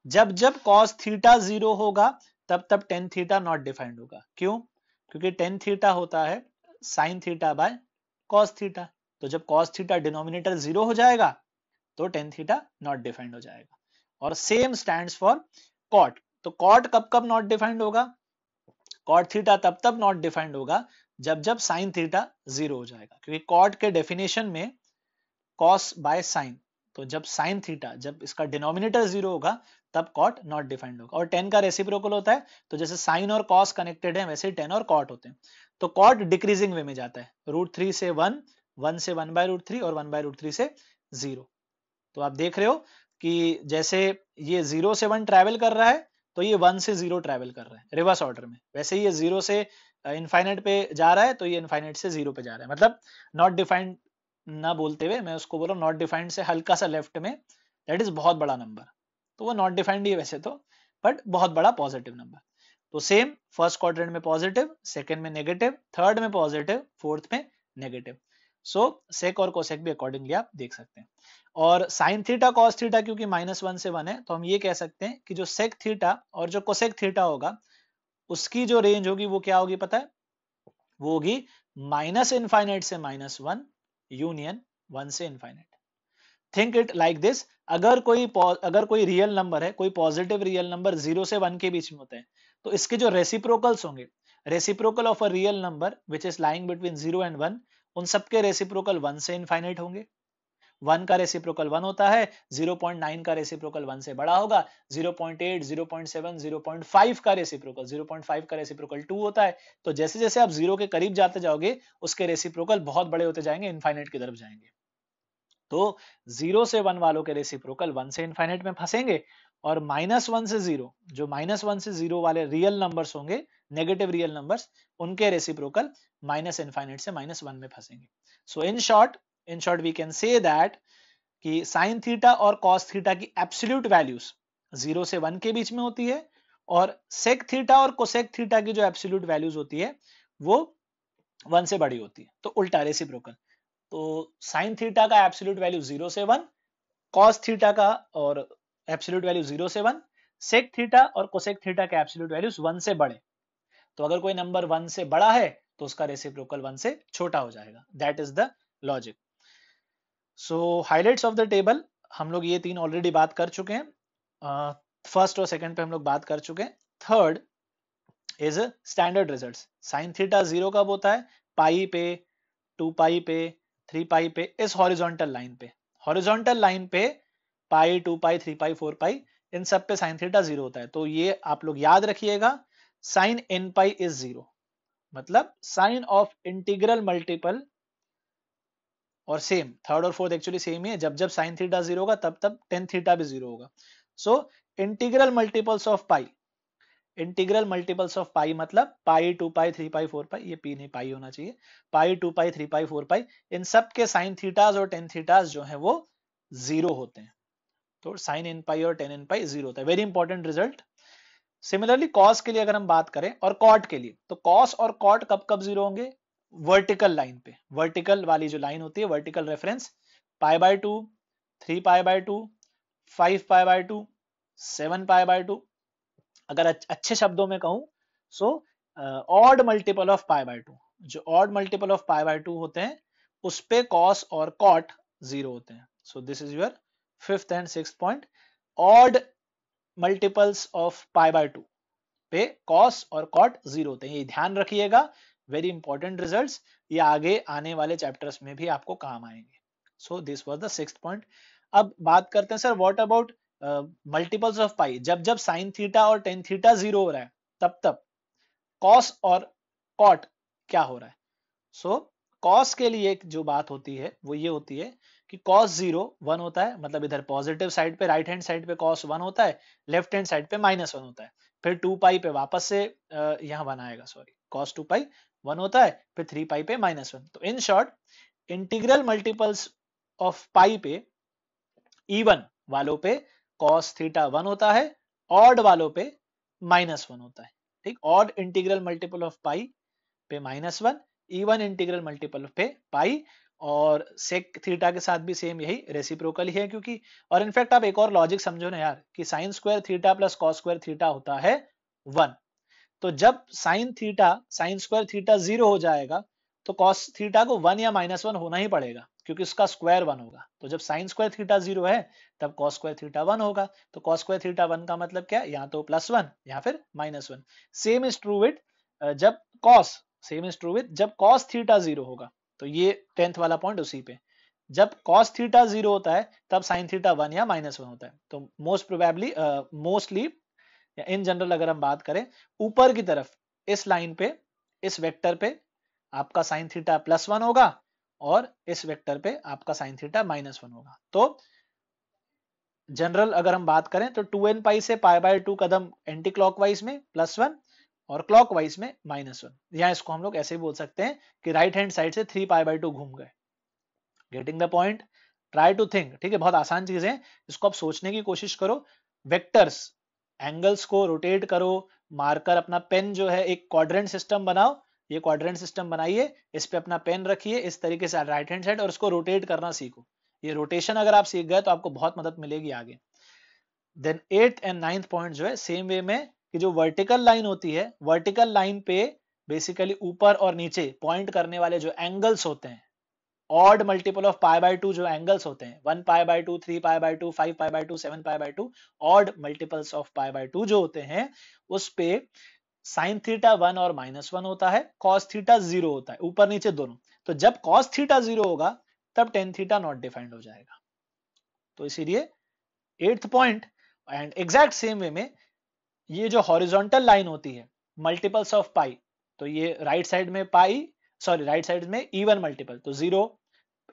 जब जब cos थीटा 0 होगा तब तब टेन थीटा नॉट डिफाइंड होगा। क्यों? क्योंकि टेन थीटा होता है sine theta by cos theta, तो जब cos थीटा डिनोमिनेटर 0 हो जाएगा तो टेन थीटा नॉट डिफाइंड हो जाएगा। और सेम स्टैंड्स फॉर cot। तो cot कब कब नॉट डिफाइंड होगा? cot थीटा तब तब नॉट डिफाइंड होगा जब जब साइन थीटा 0 हो जाएगा, क्योंकि cot के डेफिनेशन में cos बाय साइन, तो जब साइन थीटा, जब इसका डिनोमिनेटर 0 होगा तब cot नॉट डिफाइंड होगा। और टेन का रेसिप्रोकल होता है, तो जैसे साइन और cos कनेक्टेड है वैसे टेन और cot होते हैं। तो cot डिक्रीजिंग वे में जाता है, √3 से 1, 1 से 1/√3 और 1/√3 से 0। तो आप देख रहे हो कि जैसे ये 0 से 1 ट्रैवल कर रहा है तो ये 1 से 0 ट्रैवल कर रहा है रिवर्स ऑर्डर में। वैसे ही ये 0 से इनफाइनाइट पे जा रहा है तो ये इनफाइनाइट से 0 पे जा रहा है। मतलब नॉट डिफाइंड ना बोलते हुए मैं उसको बोल रहा हूँ नॉट डिफाइंड से हल्का सा लेफ्ट में, दैट इज बहुत बड़ा नंबर। तो वो नॉट डिफाइंड ही है वैसे तो, बट बहुत बड़ा पॉजिटिव नंबर। तो सेम फर्स्ट क्वाड्रेंट में पॉजिटिव, सेकंड में नेगेटिव, थर्ड में पॉजिटिव, फोर्थ में नेगेटिव। सो सेक और कोसेक भी अकॉर्डिंगली आप देख सकते हैं। और साइन थीटा कॉस थीटा क्योंकि -1 से 1 है तो हम ये कह सकते हैं कि जो सेक थीटा और जो कोसेक थीटा होगा उसकी जो रेंज होगी वो क्या होगी पता है, वो होगी -इनफाइनाइट से -1 यूनियन 1 से infinite. Think it like this, अगर कोई रियल नंबर है, कोई पॉजिटिव रियल नंबर 0 से 1 के बीच में होते हैं तो इसके जो रेसिप्रोकल्स होंगे, reciprocal of a real number which is lying between 0 and 1, उन सबके रेसिप्रोकल 1 से इनफाइनाइट होंगे। 1 का रेसिप्रोकल 1 होता है, 0.9 का रेसिप्रोकल 1 से बड़ा होगा, 0.8, 0.7, 0.5 का रेसिप्रोकल 0.5 का रेसिप्रोकल 2 होता है। तो जैसे जैसे आप 0 के करीब जाते जाओगे उसके रेसिप्रोकल बहुत बड़े होते जाएंगे, इनफाइनाइट की तरफ जाएंगे। तो 0 से 1 वालों के रेसिप्रोकल 1 से इनफाइनाइट में फंसेंगे, और -1 से 0, जो -1 से 0 वाले रियल नंबर्स होंगे, नेगेटिव रियल नंबर्स, उनके रेसिप्रोकल माइनस इनफाइनाइट से -1 में फंसेंगे। So in short we can say that कि साइन थीटा और कॉस थीटा की एब्सोल्यूट वैल्यूज 0 से 1 के बीच में होती है, और सेक थीटा और कोसेक थीटा की जो एब्सोल्यूट वैल्यूज होती है वो 1 से बड़ी होती है। तो उल्टा रेसिप्रोकल, तो साइन थीटा का एब्सोल्यूट वैल्यू 0 से 1, कॉस थीटा का और एब्सोल्यूट वैल्यू 0 से 1, सेक थीटा और कोसेक थीटा के एब्सोल्यूट वैल्यूज 1 से बड़े। तो अगर कोई नंबर 1 से बड़ा है तो उसका रेसिप्रोकल 1 से छोटा हो जाएगा। That is the logic. So highlights of the table, हम लोग ये 3 ऑलरेडी बात कर चुके हैं। फर्स्ट और सेकंड पे हम लोग बात कर चुके हैं। Third is standard results. Sine theta 0 कब होता है? पाई पे, 2 पाई पे, 3 पाई पे, इस हॉरिजॉन्टल लाइन पे। हॉरिजॉन्टल लाइन पे पाई, 2 पाई, 3 पाई, 4 पाई, इन सब पे साइन थीटा 0 होता है। तो ये आप लोग याद रखिएगा, साइन n पाई इज 0, मतलब साइन ऑफ इंटीग्रल मल्टीपल, और सेम थर्ड और फोर्थ एक्चुअली सेम ही है, जब जब साइन थीटा 0 होगा तब तब टेन थीटा भी 0 होगा। So integral multiples of pi, integral multiples of pi मतलब पाई, 2 पाई, 3 पाई, 4 पाई, ये पी नहीं पाई होना चाहिए, पाई, 2 पाई, 3 पाई, 4 पाई, इन सब के साइन थीटाज और टेन थीटाज जो है वो 0 होते हैं। तो साइन एन पाई और टेन एन पाई 0 होता है, very important result. Similarly cos के लिए अगर हम बात करें और कॉट के लिए, तो कॉस और कॉट कब कब 0 होंगे? वर्टिकल लाइन पे, वर्टिकल वाली जो लाइन होती है, vertical reference, pi by 2, 3 pi by 2, 5 pi by 2, 7 pi bye 2। अगर अच्छे शब्दों में कहूं so odd multiple of pi by 2, जो odd multiple of pi by 2 होते हैं उस पे कॉस और कॉट 0 होते हैं। सो this is your fifth and sixth point. Odd multiples of pi by 2 पे कॉस और कॉट 0 होते हैं, ये ध्यान रखिएगा, वेरी इंपॉर्टेंट रिजल्ट्स, ये आगे आने वाले चैप्टर्स में भी आपको काम आएंगे। So this was the sixth point. अब बात करते हैं sir what about multiples of pi. जब जब साइन थीटा और टेन थीटा 0 हो रहा है तब तब कॉस और कॉट क्या हो रहा है? सो कॉस के लिए जो बात होती है वो ये होती है कि कॉस 0 1 होता है, मतलब इधर पॉजिटिव साइड पे, राइट हैंड साइड पे कॉस 1 होता है, लेफ्ट हैंड साइड पे -1 होता है। फिर 2 पाई पे वापस से यहाँ 1 आएगा, सॉरी, कॉस 2 पाई 1 होता है, फिर 3 पाई पे -1। तो in short integral multiples of pi पे, इवन वालों पे कॉस थीटा 1 होता है, ऑड वालों पे -1 होता है। ठीक, odd integral multiple of pi पे -1, इवन इंटीग्रल मल्टीपल पे पाई, और सेक थीटा के साथ भी सेम यही रेसिप्रोकल ही है क्योंकि। और इनफैक्ट आप एक और लॉजिक समझो ना यार, कि sine square theta plus cos square theta होता है 1। तो जब साइन स्क्वायर थीटा 0 हो जाएगा तो कॉस थीटा को 1 या -1 होना ही पड़ेगा क्योंकि उसका स्क्वायर 1 होगा। तो जब साइन स्क्वायर थीटा 0 है तब कॉस स्क्वायर थीटा 1 होगा। तो कॉस स्क्वायर थीटा 1 का मतलब क्या? या तो +1 या फिर -1। सेम इज ट्रू विद जब cos, same is true with जब कॉस थीटा 0 होगा। तो ये 10th वाला पॉइंट उसी पे, जब कॉस थीटा 0 होता है तब साइन थीटा 1 या -1 होता है। तो मोस्ट प्रोबेबली, मोस्टली या इन जनरल अगर हम बात करें, ऊपर की तरफ इस लाइन पे, इस वेक्टर पे आपका साइन थीटा +1 होगा और इस वेक्टर पे आपका साइन थीटा -1 होगा। तो जनरल अगर हम बात करें तो 2n पाई से π/2 कदम एंटी क्लॉकवाइज में +1 और क्लॉकवाइज में -1, या इसको हम लोग ऐसे भी बोल सकते हैं कि राइट हैंड साइड से 3π/2 घूम गए। Getting the point? Try to think, ठीक है, बहुत आसान चीज है, इसको आप सोचने की कोशिश करो। वेक्टर्स, एंगल्स को रोटेट करो, मार्कर अपना पेन जो है एक क्वाड्रेंट सिस्टम बनाओ, ये क्वाड्रेंट सिस्टम बनाइए, इस पे अपना पेन रखिए इस तरीके से राइट हैंड साइड और इसको रोटेट करना सीखो। ये रोटेशन अगर आप सीख गए तो आपको बहुत मदद मिलेगी आगे। Then 8th and 9th point जो है सेम वे में कि जो वर्टिकल लाइन होती है, वर्टिकल लाइन पे बेसिकली ऊपर और नीचे पॉइंट करने वाले जो एंगल्स होते हैं, ऑड मल्टीपल ऑफ π/2 जो एंगल्स होते हैं, 1π/2, 3π/2, 5π/2, 7π/2, ऑड मल्टीपल्स ऑफ π/2 जो होते हैं, उस पे साइन थीटा 1 और -1 होता है, कॉस थीटा 0 होता है, ऊपर नीचे दोनों। तो जब कॉस थीटा 0 होगा तब टेन थीटा नॉट डिफाइंड हो जाएगा। तो इसीलिए 8th point and exact same way में ये जो हॉरिजॉन्टल लाइन होती है मल्टीपल्स ऑफ पाई, तो ये राइट साइड में पाई, सॉरी राइट साइड में इवन मल्टीपल, तो 0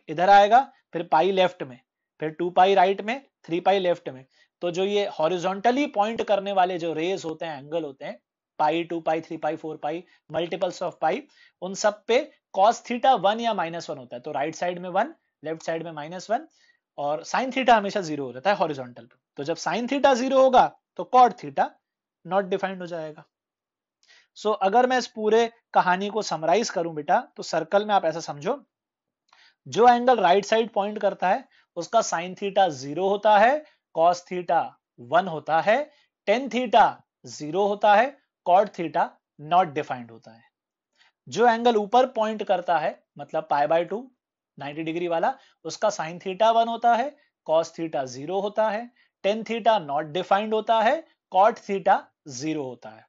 इधर आएगा, फिर पाई लेफ्ट में, फिर 2 पाई राइट में, 3 पाई लेफ्ट में। तो जो ये हॉरिजॉन्टली पॉइंट करने वाले जो रेज होते हैं, एंगल होते हैं, पाई, 2 पाई, 3 पाई, 4 पाई, मल्टीपल्स ऑफ पाई, उन सब पे कॉस थीटा 1 या -1 होता है। तो राइट साइड में 1, लेफ्ट साइड में -1, और साइन थीटा हमेशा 0 हो जाता है हॉरिजॉन्टल पे। तो जब साइन थीटा 0 होगा तो कॉट थीटा नॉट डिफाइंड हो जाएगा। सो अगर मैं इस पूरे कहानी को समराइज करूं बेटा, तो सर्कल में आप ऐसा समझो, जो एंगल राइट साइड पॉइंट करता है उसका साइन थीटा 0 होता है, कॉस थीटा 1 होता है, टेन थीटा 0 होता है, कॉट थीटा नॉट डिफाइंड होता है। जो एंगल ऊपर पॉइंट करता है मतलब π/2 90 डिग्री वाला, उसका साइन थीटा 1 होता है, कॉस थीटा 0 होता है, टेन थीटा नॉट डिफाइंड होता है, कॉट थीटा 0 होता है।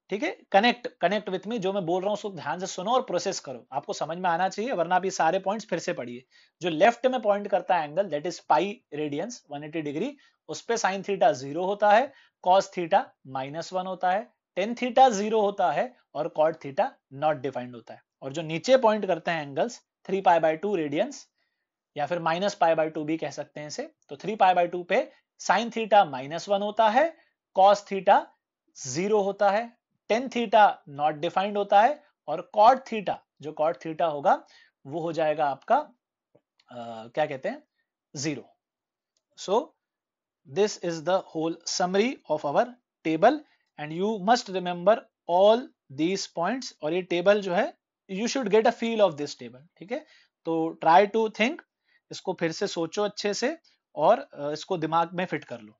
ठीक है, कनेक्ट विथ मी, जो मैं बोल रहा हूं उसको ध्यान से सुनो और प्रोसेस करो, आपको समझ में आना चाहिए, वरना आप ये सारे पॉइंट्स फिर से पढ़िए। जो लेफ्ट में पॉइंट करता है angle that is pi radiance 180 degree, उस पे साइन थीटा 0 होता है, कॉस थीटा -1 होता है, टेन थीटा 0 होता है और कॉट थीटा नॉट डिफाइंड होता है। और जो नीचे पॉइंट करते हैं एंगल्स 3π/2 रेडियंस या फिर -π/2 भी कह सकते हैं इसे, तो 3π/2 पे साइन थीटा -1 होता है, कॉस थीटा 0 होता है, टेन थीटा नॉट डिफाइंड होता है, और कॉट थीटा, जो कॉट थीटा होगा वो हो जाएगा आपका क्या कहते हैं, 0। So this is the whole summary of our table and you must remember all these points. और ये टेबल जो है, you should get a feel of this table, ठीक है। तो ट्राई टू थिंक, इसको फिर से सोचो अच्छे से और इसको दिमाग में फिट कर लो।